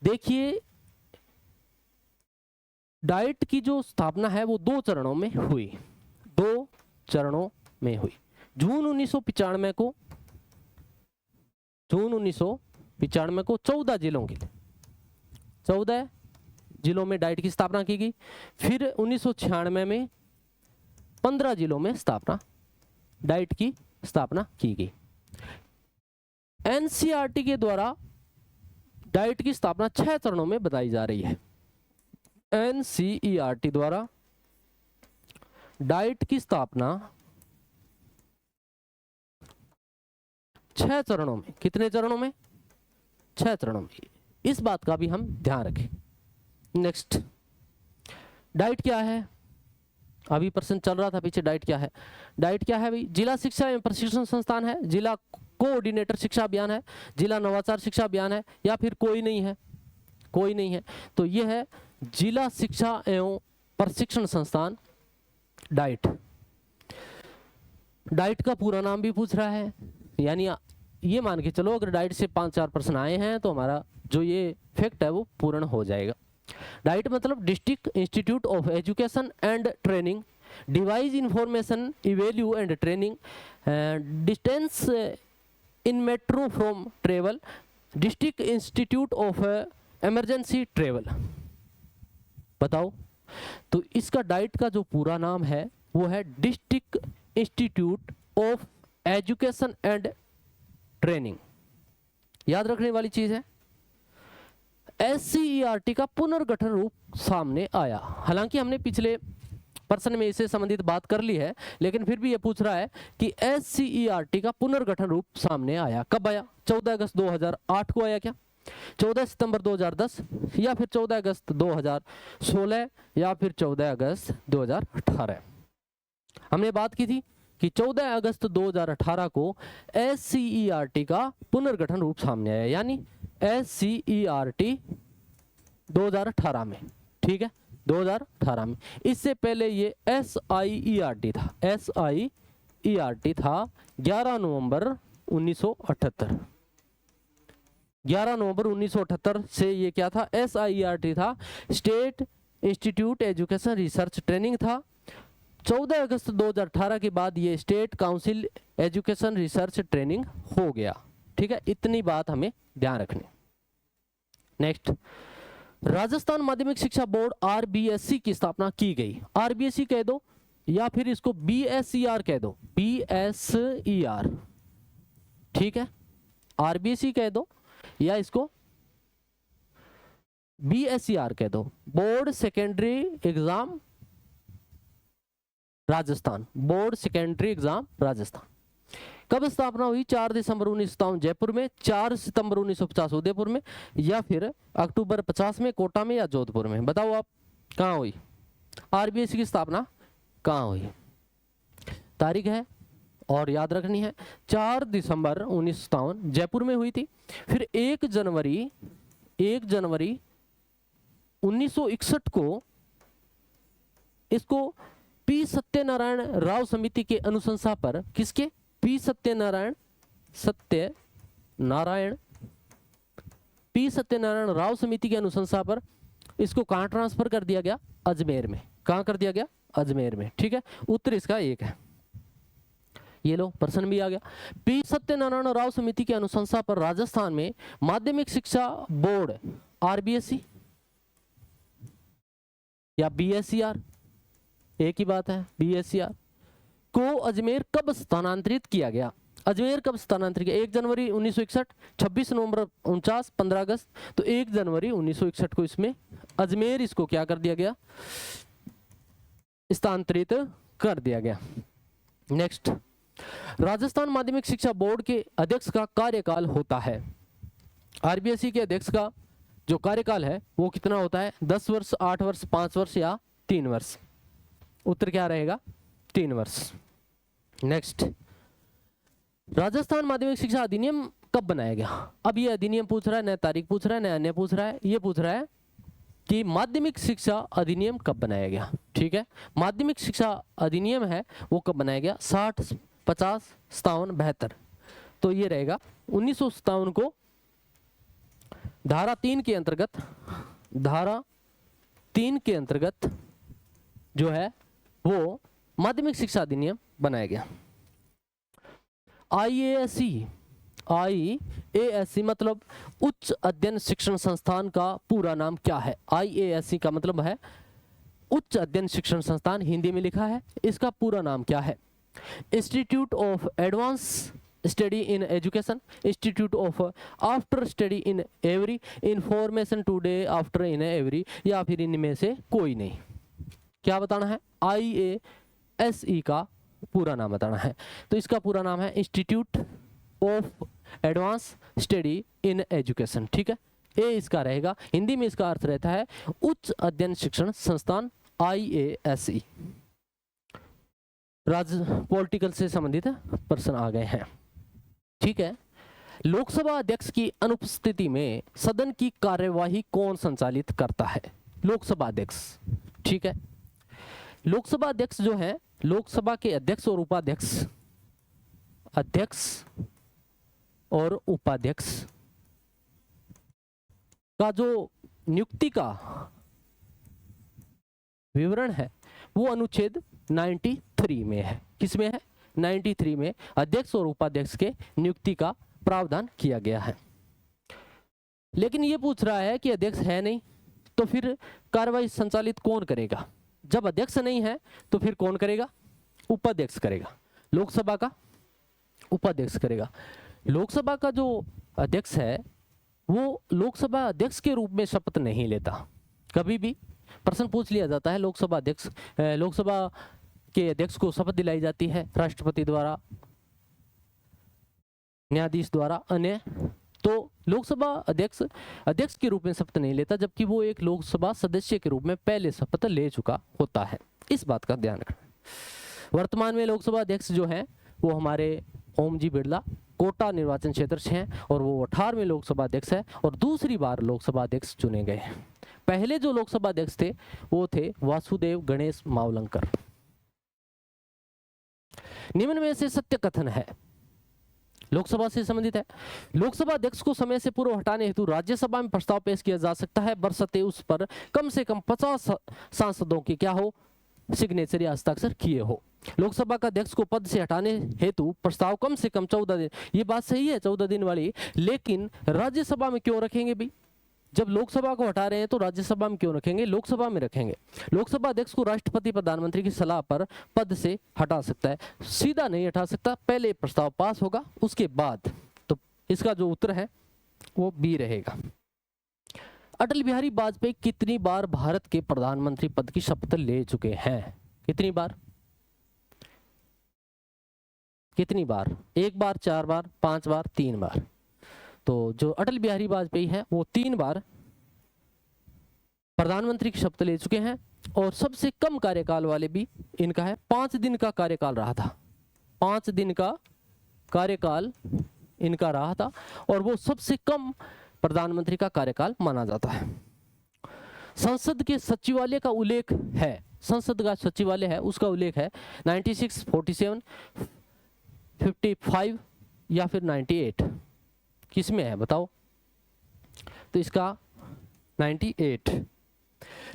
देखिए, डाइट की जो स्थापना है वो 2 चरणों में हुई, 2 चरणों में हुई। जून 1995 को 14 जिलों के लिए, 14 जिलों में डाइट की स्थापना की गई। फिर 1996 में 15 जिलों में डाइट की स्थापना की गई। NCERT के द्वारा डाइट की स्थापना 6 चरणों में बताई जा रही है। NCERT द्वारा डाइट की स्थापना 6 चरणों में। कितने चरणों में? 6 चरणों में। इस बात का भी हम ध्यान रखें। नेक्स्ट, डाइट क्या है? अभी प्रश्न चल रहा था पीछे, डाइट क्या है? डाइट क्या है भाई? जिला शिक्षा एवं प्रशिक्षण संस्थान है, जिला कोऑर्डिनेटर शिक्षा अभियान है, जिला नवाचार शिक्षा अभियान है, या फिर कोई नहीं है? कोई नहीं है, तो यह है जिला शिक्षा एवं प्रशिक्षण संस्थान डाइट। डाइट का पूरा नाम भी पूछ रहा है, यानी ये मान के चलो अगर डाइट से 5-4 प्रश्न आए हैं तो हमारा जो ये फैक्ट है वो पूर्ण हो जाएगा। डाइट मतलब district institute of education and training, device information evaluate and training, distance in metro from travel, district institute of emergency travel. बताओ, तो इसका डाइट का जो पूरा नाम है वो है district institute of education and training. याद रखने वाली चीज है। SCERT का पुनर्गठन रूप सामने आया। हालांकि हमने पिछले प्रश्न में इससे संबंधित बात कर ली है, लेकिन फिर भी ये पूछ रहा है कि SCERT का पुनर्गठन रूप सामने आया। कब आया? 14 अगस्त 2008 को आया क्या? 14 सितंबर 2010, या फिर 14 अगस्त 2016, या फिर 14 अगस्त 2018? हमने बात की थी कि 14 अगस्त 2018 को SCERT का पुनर्गठन रूप सामने आया, यानी SCERT 2018 में। ठीक है, 2018 में। इससे पहले ये SIERT था, SIERT था 11 नवंबर 1978। 11 नवंबर 1978 से ये क्या था? SIERT था, state institute education research training था। 14 अगस्त 2018 के बाद ये state council education research training हो गया। ठीक है, इतनी बात हमें ध्यान रखनी। नेक्स्ट, राजस्थान माध्यमिक शिक्षा बोर्ड आरबीएससी की स्थापना की गई। आरबीएससी कह दो या फिर इसको बीएसईआर कह दो, बीएसईआर। ठीक है, आरबीएससी कह दो या इसको बीएसईआर कह दो, board secondary exam Rajasthan, board secondary exam Rajasthan. कब स्थापना हुई? 4 दिसंबर 1957 जयपुर में, 4 सितंबर 1950 उदयपुर में, या फिर अक्टूबर 50 में कोटा में या जोधपुर में। बताओ आप कहाँ हुई आरबीएससी की स्थापना, कहाँ हुई? तारीख है और याद रखनी है, 4 दिसंबर 1957 जयपुर में हुई थी। फिर 1 जनवरी 1961 को इसको पी सत्यनारायण राव समिति के अनुशंसा पर, किसके? पी सत्यनारायण राव समिति के अनुशंसा पर इसको कहां ट्रांसफर कर दिया गया? अजमेर में। कहां कर दिया गया? अजमेर में। ठीक है, उत्तर इसका 1 है। ये लो, प्रश्न भी आ गया। पी सत्यनारायण राव समिति के अनुशंसा पर राजस्थान में माध्यमिक शिक्षा बोर्ड आरबीएससी या बीएसईआर, एक ही बात है, बीएसईआर को अजमेर कब स्थानांतरित किया गया? अजमेर कब स्थानांतरित किया? 1 जनवरी 1961, 26 नवंबर 49, 15 अगस्त। तो 1 जनवरी 1961 को इसमें अजमेर इसको क्या कर दिया गया? स्थानांतरित कर दिया गया। नेक्स्ट, राजस्थान माध्यमिक शिक्षा बोर्ड के अध्यक्ष का कार्यकाल होता है। आरबीएससी के अध्यक्ष का जो कार्यकाल है वो कितना होता है? 10 वर्ष, 8 वर्ष, 5 वर्ष या 3 वर्ष? उत्तर क्या रहेगा? 3 वर्ष। नेक्स्ट, राजस्थान माध्यमिक शिक्षा अधिनियम कब बनाया गया? अब ये अधिनियम पूछ रहा है, नया तारीख पूछ रहा है, नया अन्य पूछ रहा है। ये पूछ रहा है कि माध्यमिक शिक्षा अधिनियम कब बनाया गया। ठीक है, माध्यमिक शिक्षा अधिनियम है वो कब बनाया गया? 60, 50, 57, 72। तो ये रहेगा 1957 को धारा 3 के अंतर्गत जो है वो माध्यमिक शिक्षा अधिनियम बनाया गया। आईएएससी मतलब उच्च अध्ययन शिक्षण संस्थान का पूरा नाम क्या है? आईएएससी का मतलब है उच्च अध्ययन शिक्षण संस्थान, हिंदी में लिखा है। इसका पूरा नाम क्या है? Institute of advance study in education, institute of after study in every, information today after in every, या फिर इनमें से कोई नहीं। क्या बताना है? आईएएसई का पूरा नाम बताना है। तो इसका पूरा नाम है institute of advance study in education. ठीक है, ए इसका रहेगा। हिंदी में इसका अर्थ रहता है उच्च अध्ययन शिक्षण संस्थान, आईएएसई। पॉलिटिकल से संबंधित प्रश्न आ गए हैं। ठीक है, लोकसभा अध्यक्ष की अनुपस्थिति में सदन की कार्यवाही कौन संचालित करता है? लोकसभा अध्यक्ष। ठीक है, लोकसभा अध्यक्ष जो है, लोकसभा के अध्यक्ष और उपाध्यक्ष, का जो नियुक्ति का विवरण है वो अनुच्छेद 93 में है। किसमें है? 93 में अध्यक्ष और उपाध्यक्ष के नियुक्ति का प्रावधान किया गया है। लेकिन ये पूछ रहा है कि अध्यक्ष है नहीं तो फिर कार्रवाई संचालित कौन करेगा? जब अध्यक्ष नहीं है तो फिर कौन करेगा? उपाध्यक्ष करेगा। लोकसभा का उपाध्यक्ष करेगा। लोकसभा का जो अध्यक्ष है वो लोकसभा अध्यक्ष के रूप में शपथ नहीं लेता। कभी भी प्रश्न पूछ लिया जाता है, लोकसभा के अध्यक्ष को शपथ दिलाई जाती है राष्ट्रपति द्वारा, न्यायाधीश द्वारा, अन्य, तो लोकसभा अध्यक्ष के रूप में शपथ नहीं लेता, जबकि वो एक लोकसभा सदस्य के रूप में पहले शपथ ले चुका होता है। इस बात का ध्यान रखना। वर्तमान में लोकसभा अध्यक्ष जो हैं वो हमारे ओम जी बिरला कोटा निर्वाचन क्षेत्र से हैं और वो 18वें लोकसभा अध्यक्ष है और दूसरी बार लोकसभा अध्यक्ष चुने गए हैं। पहले जो लोकसभा अध्यक्ष थे वो थे वासुदेव गणेश मावलंकर। निम्न में से सत्य कथन है, लोकसभा से संबंधित है। लोकसभा अध्यक्ष को समय से पूर्व हटाने हेतु राज्यसभा में प्रस्ताव पेश किया जा सकता है, बशर्ते उस पर कम से कम 50 सांसदों की क्या हो? सिग्नेचर या हस्ताक्षर किए हो। लोकसभा का अध्यक्ष को पद से हटाने हेतु प्रस्ताव कम से कम 14 दिन, ये बात सही है 14 दिन वाली, लेकिन राज्यसभा में क्यों रखेंगे भाई? जब लोकसभा को हटा रहे हैं तो राज्यसभा में क्यों रखेंगे? लोकसभा में रखेंगे। लोकसभा अध्यक्ष को राष्ट्रपति प्रधानमंत्री की सलाह पर पद से हटा सकता है, सीधा नहीं हटा सकता, पहले प्रस्ताव पास होगा उसके बाद। तो इसका जो उत्तर है वो बी रहेगा। अटल बिहारी वाजपेयी कितनी बार भारत के प्रधानमंत्री पद की शपथ ले चुके हैं? कितनी बार? कितनी बार? 1 बार, 4 बार, 5 बार, 3 बार। तो जो अटल बिहारी वाजपेयी है वो 3 बार प्रधानमंत्री की शपथ ले चुके हैं, और सबसे कम कार्यकाल वाले भी इनका है। 5 दिन का कार्यकाल रहा था, 5 दिन का कार्यकाल इनका रहा था, और वो सबसे कम प्रधानमंत्री का कार्यकाल माना जाता है। संसद के सचिवालय का उल्लेख है, संसद का सचिवालय है उसका उल्लेख है 96, 47, 55 या फिर 98, किस में है बताओ? तो इसका 98।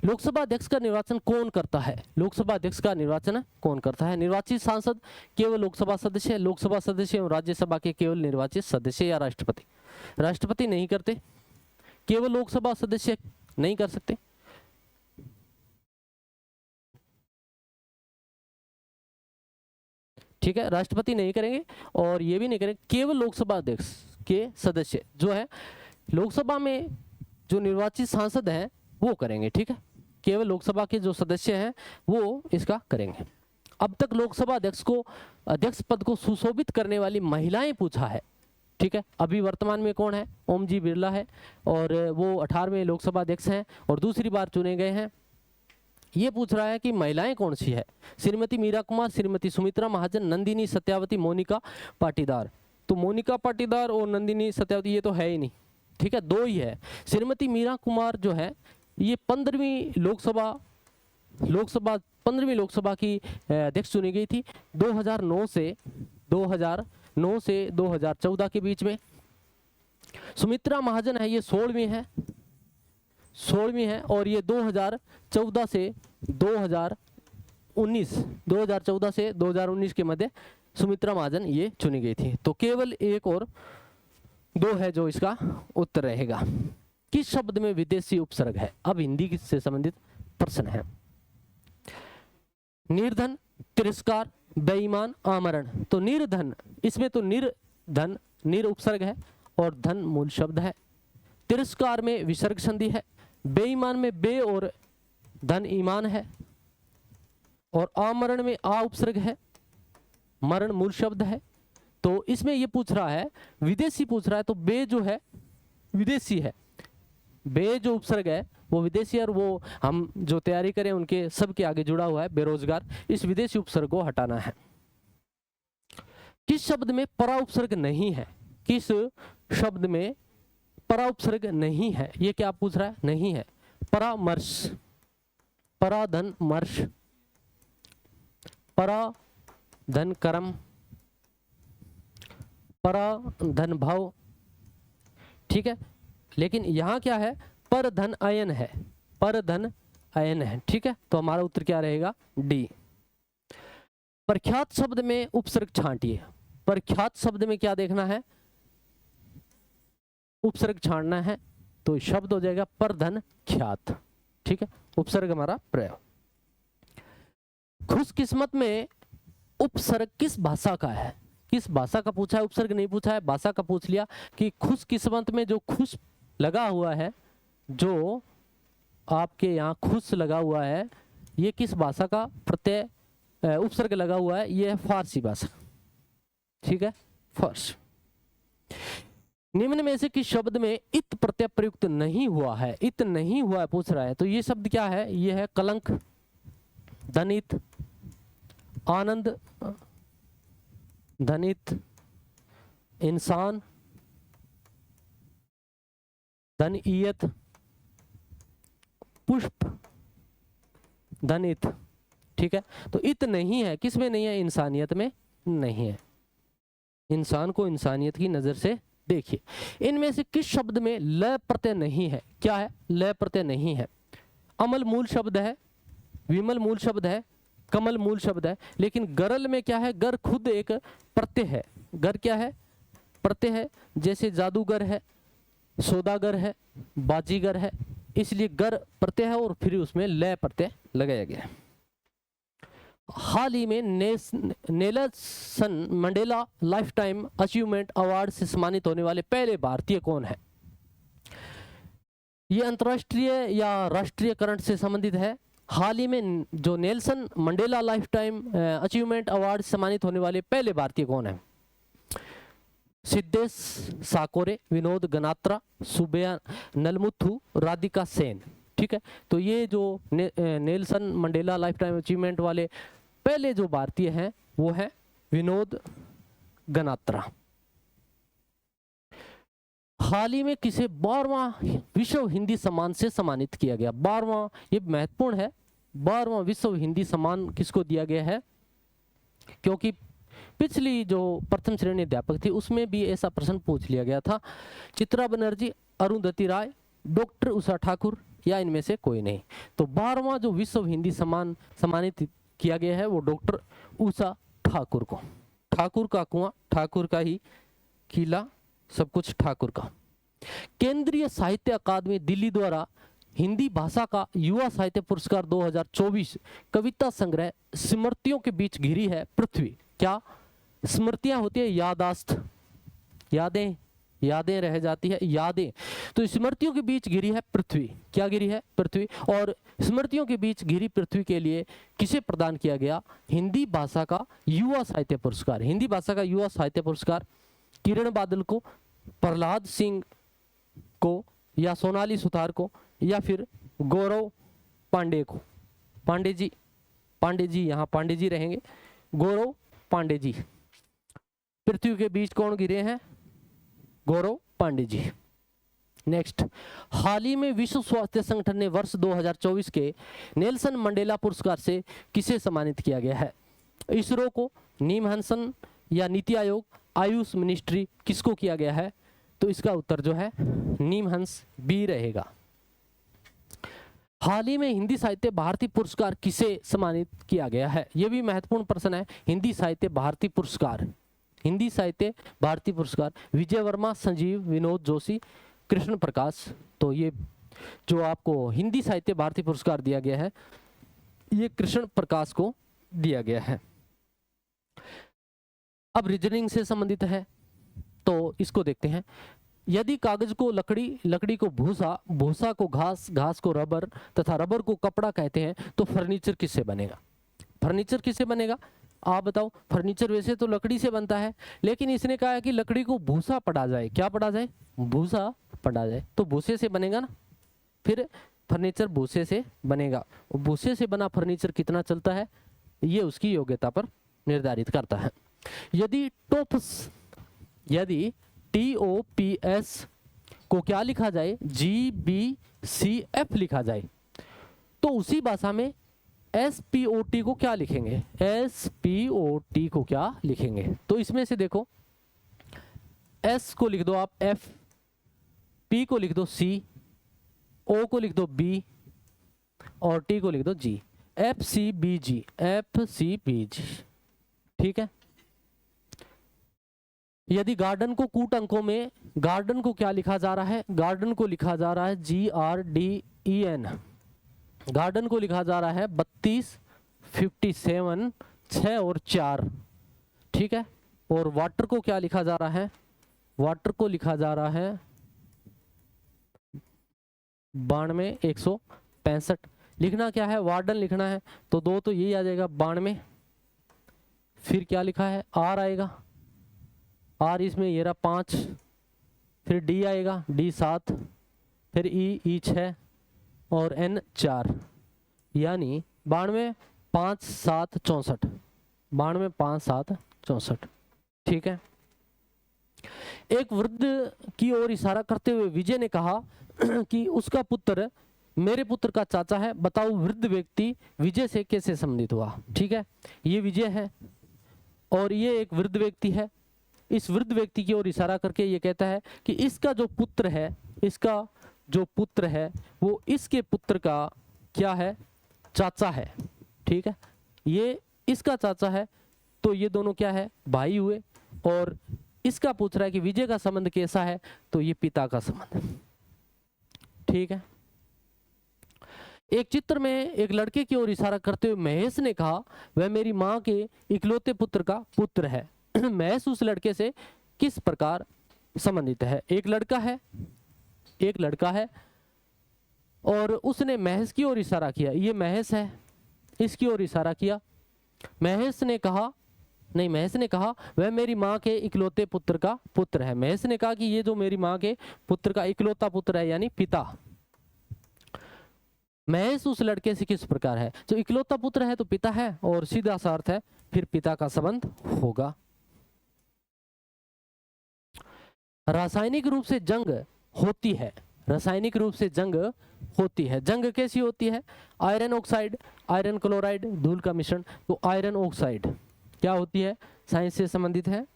लोकसभा अध्यक्ष का निर्वाचन कौन करता है? लोकसभा अध्यक्ष का निर्वाचन कौन करता है? निर्वाचित सांसद, केवल लोकसभा सदस्य, लोकसभा सदस्य एवं राज्यसभा के केवल निर्वाचित सदस्य, या राष्ट्रपति? राष्ट्रपति नहीं करते, केवल लोकसभा सदस्य नहीं कर सकते। ठीक है, राष्ट्रपति नहीं करेंगे और ये भी नहीं करेंगे, केवल लोकसभा अध्यक्ष के सदस्य जो है लोकसभा में जो निर्वाचित सांसद हैं वो करेंगे। ठीक है, केवल लोकसभा के जो सदस्य हैं वो इसका करेंगे। अब तक लोकसभा अध्यक्ष को, अध्यक्ष पद को सुशोभित करने वाली महिलाएं पूछा है। ठीक है, अभी वर्तमान में कौन है? ओम जी बिरला है, और वो 18वें लोकसभा अध्यक्ष हैं और दूसरी बार चुने गए हैं। ये पूछ रहा है कि महिलाएं कौन सी है? श्रीमती मीरा कुमार, श्रीमती सुमित्रा महाजन, नंदिनी सत्यावती, मोनिका पाटीदार। तो मोनिका पाटीदार और नंदिनी सत्यावती ये तो है ही नहीं। ठीक है, 2 ही है। श्रीमती मीरा कुमार जो है ये 15वीं लोकसभा की अध्यक्ष चुनी गई थी 2009 से 2014 के बीच में। सुमित्रा महाजन है ये 16वीं है, और ये 2014 से 2019 के मध्य सुमित्रा महाजन ये चुनी गई थी। तो केवल 1 और 2 है जो इसका उत्तर रहेगा। किस शब्द में विदेशी उपसर्ग है? अब हिंदी से संबंधित प्रश्न है। निर्धन, तिरस्कार, बेईमान, आमरण। तो निर्धन, इसमें तो निर्धन निर उपसर्ग है और धन मूल शब्द है। तिरस्कार में विसर्ग संधि है। बेईमान में बे और धन ईमान है, और आमरण में आ उपसर्ग है, मरण मूल शब्द है। तो इसमें ये पूछ रहा है, विदेशी पूछ रहा है, तो बे जो है विदेशी है, बे जो उपसर्ग है वो विदेशी, और वो हम जो तैयारी करें उनके सबके आगे जुड़ा हुआ है बेरोजगार। इस विदेशी उपसर्ग को हटाना है। किस शब्द में परा उपसर्ग नहीं है? किस शब्द में परा उपसर्ग नहीं है? ये क्या पूछ रहा है? नहीं है। परामर्श, पराधन मर्श, पराधन कर्म, पराधन भाव। ठीक है, लेकिन यहां क्या है? परधन अयन है, परधन अयन है। ठीक है, तो हमारा उत्तर क्या रहेगा? डी। प्रख्यात शब्द में उपसर्ग छांटिए। प्रख्यात शब्द में क्या देखना है? उपसर्ग छांटना है, तो शब्द हो जाएगा परधन ख्यात। ठीक है, उपसर्ग हमारा प्रयोग। खुशकिस्मत में उपसर्ग किस भाषा का है? किस भाषा का पूछा है, उपसर्ग नहीं पूछा है, भाषा का पूछ लिया कि खुशकिस्मत में जो खुश लगा हुआ है, जो आपके यहाँ खुश लगा हुआ है, ये किस भाषा का प्रत्यय उपसर्ग लगा हुआ है? ये है फारसी भाषा। ठीक है, फारसी। निम्न में से किस शब्द में इत प्रत्यय प्रयुक्त नहीं हुआ है? इत नहीं हुआ है पूछ रहा है, तो ये शब्द क्या है? ये है कलंक, धनित, आनंद, धनित, इंसान, धनियत, पुष्प, धनित। ठीक है, तो इत नहीं है, किस में नहीं है? इंसानियत में नहीं है। इंसान को इंसानियत की नजर से देखिए। इनमें से किस शब्द में ल प्रत्यय नहीं है? क्या है? ल प्रत्यय नहीं है। अमल मूल शब्द है, विमल मूल शब्द है, कमल मूल शब्द है, लेकिन गरल में क्या है, गर खुद एक प्रत्यय है। गर क्या है, प्रत्यय है। जैसे जादूगर है, सौदागर है, बाजीगर है, इसलिए गर प्रत्यय है और फिर उसमें लय प्रत्यय लगाया गया है। हाल ही में Nelson Mandela life time achievement award से सम्मानित होने वाले पहले भारतीय कौन है? ये अंतर्राष्ट्रीय या राष्ट्रीय करंट से संबंधित है। हाल ही में जो Nelson Mandela life time achievement award से सम्मानित होने वाले पहले भारतीय कौन है? सिद्धेश साकोरे, विनोद गनात्रा, सुबैया नलमुथु, राधिका सेन। ठीक है, तो ये जो Nelson Mandela life time achievement वाले पहले जो भारतीय हैं वो है विनोद गनात्रा। हाल ही में किसे 12वां विश्व हिंदी सम्मान से सम्मानित किया गया? 12वां, ये महत्वपूर्ण है, 12वां विश्व हिंदी सम्मान किसको दिया गया है? क्योंकि पिछली जो प्रथम श्रेणी अध्यापक थी उसमें भी ऐसा प्रश्न पूछ लिया गया था। चित्रा बनर्जी, अरुंधति राय, डॉक्टर उषा ठाकुर या इनमें से कोई नहीं। तो 12वां जो विश्व हिंदी सम्मान सम्मानित किया गया है वो डॉक्टर उषा ठाकुर को। ठाकुर का कुआं, ठाकुर का ही किला, सब कुछ ठाकुर का। केंद्रीय साहित्य अकादमी दिल्ली द्वारा हिंदी भाषा का युवा साहित्य पुरस्कार 2024 कविता संग्रह स्मृतियों के बीच घिरी है पृथ्वी। क्या स्मृतियां होती है? यादाश्त, यादें, यादें रह जाती है, यादें। तो स्मृतियों के बीच घिरी है पृथ्वी। क्या घिरी है? पृथ्वी। और स्मृतियों के बीच घिरी पृथ्वी के लिए किसे प्रदान किया गया? हिंदी भाषा का युवा साहित्य पुरस्कार। हिंदी भाषा का युवा साहित्य पुरस्कार किरण बादल को, प्रहलाद सिंह को, या सोनाली सुतार को, या फिर गौरव पांडे को। पांडे जी, पांडे जी, यहाँ पांडे जी रहेंगे, गौरव पांडे जी। पृथ्वी के बीच कौन गिरे हैं? गौरव पांडे जी। नेक्स्ट, हाल ही में विश्व स्वास्थ्य संगठन ने वर्ष 2024 के नेल्सन मंडेला पुरस्कार से किसे सम्मानित किया गया है? इसरो को, नीम हंसन या नीति आयोग, आयुष मिनिस्ट्री, किसको किया गया है? तो इसका उत्तर जो है नीम हंस बी रहेगा। हाल ही में हिंदी साहित्य भारती पुरस्कार किसे सम्मानित किया गया है? यह भी महत्वपूर्ण प्रश्न है। हिंदी साहित्य भारती पुरस्कार, हिंदी साहित्य भारती पुरस्कार विजय वर्मा, संजीव, विनोद जोशी, कृष्ण प्रकाश। तो ये जो आपको हिंदी साहित्य भारती पुरस्कार दिया गया है ये कृष्ण प्रकाश को दिया गया है। अब रीजनिंग से संबंधित है तो इसको देखते हैं। यदि कागज को लकड़ी, लकड़ी को भूसा, भूसा को घास, घास को रबर तथा रबर को कपड़ा कहते हैं तो फर्नीचर किससे बनेगा? फर्नीचर किससे बनेगा? आप बताओ। फर्नीचर वैसे तो लकड़ी से बनता है, लेकिन इसने कहा है कि लकड़ी को भूसा पड़ा जाए। क्या पड़ा जाए? भूसा पड़ा जाए, तो भूसे से बनेगा ना। फिर फर्नीचर भूसे से बनेगा। भूसे से बना फर्नीचर कितना चलता है ये उसकी योग्यता पर निर्धारित करता है। यदि टोप्स, यदि TOPS को क्या लिखा जाए? GBCF लिखा जाए तो उसी भाषा में SPOT को क्या लिखेंगे? SPOT को क्या लिखेंगे? तो इसमें से देखो, S को लिख दो आप F, P को लिख दो C, O को लिख दो B और T को लिख दो G। FCBG, FCBG। ठीक है। यदि गार्डन को कूट अंकों में, गार्डन को क्या लिखा जा रहा है? गार्डन को लिखा जा रहा है GRDEN। गार्डन को लिखा जा रहा है 32, 57, 6 और 4। ठीक है। और वाटर को क्या लिखा जा रहा है? वाटर को लिखा जा रहा है 92, 165। लिखना क्या है? वार्डन लिखना है तो 2 तो यही आ जाएगा 92। फिर क्या लिखा है? R आएगा, R इसमें ये रहा 5, फिर D आएगा, D 7, फिर E 6 और N 4, यानी 92, 5, 7, 64। 92, 5, 7, 64। ठीक है। एक वृद्ध की ओर इशारा करते हुए विजय ने कहा कि उसका पुत्र मेरे पुत्र का चाचा है। बताओ वृद्ध व्यक्ति विजय से कैसे संबंधित हुआ? ठीक है, ये विजय है और ये एक वृद्ध व्यक्ति है। इस वृद्ध व्यक्ति की ओर इशारा करके ये कहता है कि इसका जो पुत्र है, इसका जो पुत्र है वो इसके पुत्र का क्या है? चाचा है। ठीक है, ये इसका चाचा है, तो ये दोनों क्या है, भाई हुए। और इसका पूछ रहा है कि विजय का संबंध कैसा है, तो ये पिता का संबंध। ठीक है। एक चित्र में एक लड़के की ओर इशारा करते हुए महेश ने कहा, वह मेरी माँ के इकलौते पुत्र का पुत्र है। महेश उस लड़के से किस प्रकार संबंधित है? एक लड़का है और उसने महेश की ओर इशारा किया, ये महेश है, इसकी ओर इशारा किया। महेश ने कहा वह मेरी माँ के इकलौते पुत्र का पुत्र है। महेश ने कहा कि ये जो मेरी माँ के पुत्र का इकलौता पुत्र है, यानी पिता। महेश उस लड़के से किस प्रकार है? जो इकलौता पुत्र है तो पिता है, और सीधा सा अर्थ है फिर पिता का संबंध होगा। रासायनिक रूप से जंग होती है, रासायनिक रूप से जंग होती है। जंग कैसी होती है? आयरन ऑक्साइड, आयरन क्लोराइड, धूल का मिश्रण। तो आयरन ऑक्साइड क्या होती है? साइंस से संबंधित है।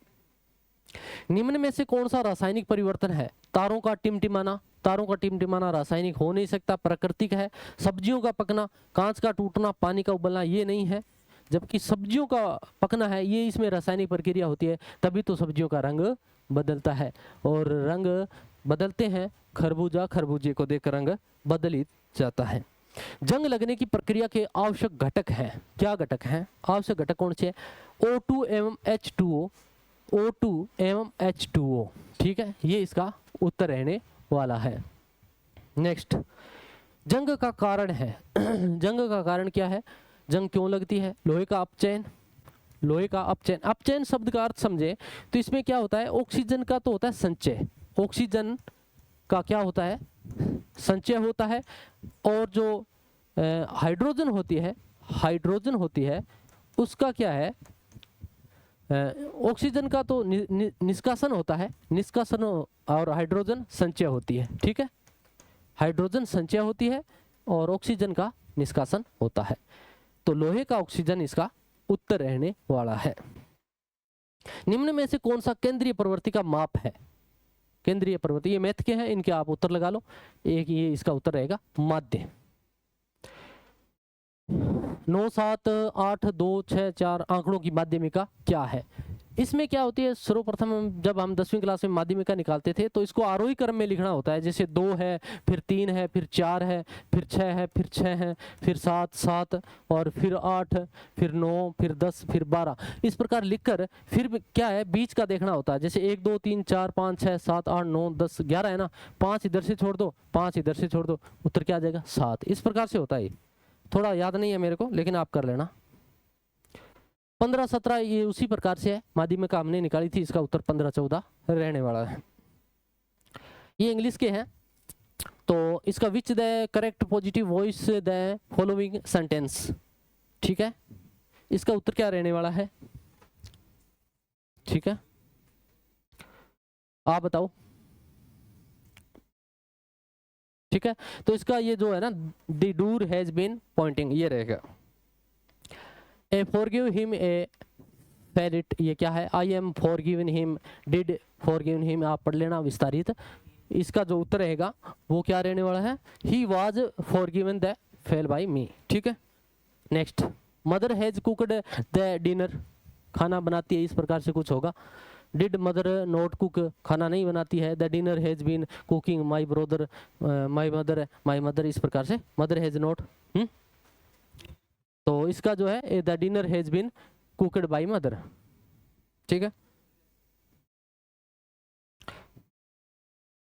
निम्न में से कौन सा रासायनिक परिवर्तन है? तारों का टिमटिमाना। तारों का टिमटिमाना रासायनिक हो नहीं सकता, प्राकृतिक है। सब्जियों का पकना, कांच का टूटना, पानी का उबलना, ये नहीं है। जबकि सब्जियों का पकना है, ये इसमें रासायनिक प्रक्रिया होती है, तभी तो सब्जियों का रंग बदलता है। और रंग बदलते हैं, खरबूजे को देखकर रंग बदल ही जाता है। जंग लगने की प्रक्रिया के आवश्यक घटक हैं। क्या घटक हैं? आवश्यक घटक कौन से हैं? O2 एवं H2O, O2 एवं H2O। ठीक है, ये इसका उत्तर रहने वाला है। नेक्स्ट, जंग का कारण है। जंग का कारण क्या है? जंग क्यों लगती है? लोहे का अपचयन, लोहे का अपचयन। अपचयन शब्द का अर्थ समझे तो इसमें क्या होता है? ऑक्सीजन का तो होता है संचय, ऑक्सीजन का क्या होता है? संचय होता है। और जो हाइड्रोजन होती है उसका क्या है? ऑक्सीजन का तो निष्कासन होता है, निष्कासन, और हाइड्रोजन संचय होती है। ठीक है, हाइड्रोजन संचय होती है और ऑक्सीजन का निष्कासन होता है। तो लोहे का ऑक्सीजन इसका उत्तर रहने वाला है। निम्न में से कौन सा केंद्रीय प्रवृत्ति का माप है? केंद्रीय प्रवृत्ति, ये मैथ के हैं, इनके आप उत्तर लगा लो। एक ये इसका उत्तर रहेगा माध्य। 9, 7, 8, 2, 6, 4 आंकड़ों की माध्यमिका क्या है? इसमें क्या होती है? सर्वप्रथम जब हम 10वीं क्लास में माध्यमिका निकालते थे तो इसको आरोही क्रम में लिखना होता है। जैसे 2 है, फिर 3 है, फिर 4 है, फिर 6 है, फिर 6 है, फिर 7, और फिर 8, फिर 9, फिर 10, फिर 12। इस प्रकार लिखकर फिर क्या है? बीच का देखना होता है। जैसे 1, 2, 3, 4, 5, 6, 7, 8, 9, 10, 11 है ना, 5 इधर से छोड़ दो, 5 इधर से छोड़ दो, उत्तर क्या आ जाएगा? 7। इस प्रकार से होता है। थोड़ा याद नहीं है मेरे को, लेकिन आप कर लेना। 15, 17 ये उसी प्रकार से है। माध्यमिका हमने निकाली थी, इसका उत्तर 15, 14 रहने वाला है। ये इंग्लिश के हैं, तो इसका which the correct positive voice the following sentence. ठीक है, इसका उत्तर क्या रहने वाला है? ठीक है, आप बताओ। ठीक है, तो इसका ये जो है ना, the door has been pointing, ये रहेगा। ए फॉरगिव हिम ए फेरिट, ये क्या है? I am forgiven him, did forgiven him, आप पढ़ लेना विस्तारित। इसका जो उत्तर रहेगा वो क्या रहने वाला है? He was forgiven the fail by me. ठीक है, next, mother has cooked the dinner, खाना बनाती है, इस प्रकार से कुछ होगा। डिड मदर नॉट कुक, खाना नहीं बनाती है। The dinner has been cooking my brother, my mother, इस प्रकार से मदर हैज नॉट। तो इसका जो है the dinner has been cooked by mother. ठीक है,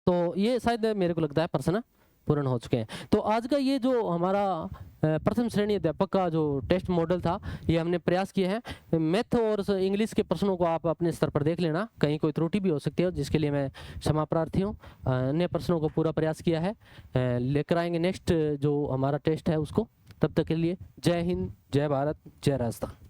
तो ये शायद मेरे को लगता है प्रश्न पूर्ण हो चुके हैं। तो आज का ये जो हमारा प्रथम श्रेणी अध्यापक का जो टेस्ट मॉडल था, ये हमने प्रयास किए हैं। मैथ और इंग्लिश के प्रश्नों को आप अपने स्तर पर देख लेना, कहीं कोई त्रुटि भी हो सकती है, जिसके लिए मैं क्षमा प्रार्थी हूँ। अन्य प्रश्नों को पूरा प्रयास किया है, लेकर आएंगे नेक्स्ट जो हमारा टेस्ट है उसको। तब तक के लिए जय हिंद, जय भारत, जय राजस्थान।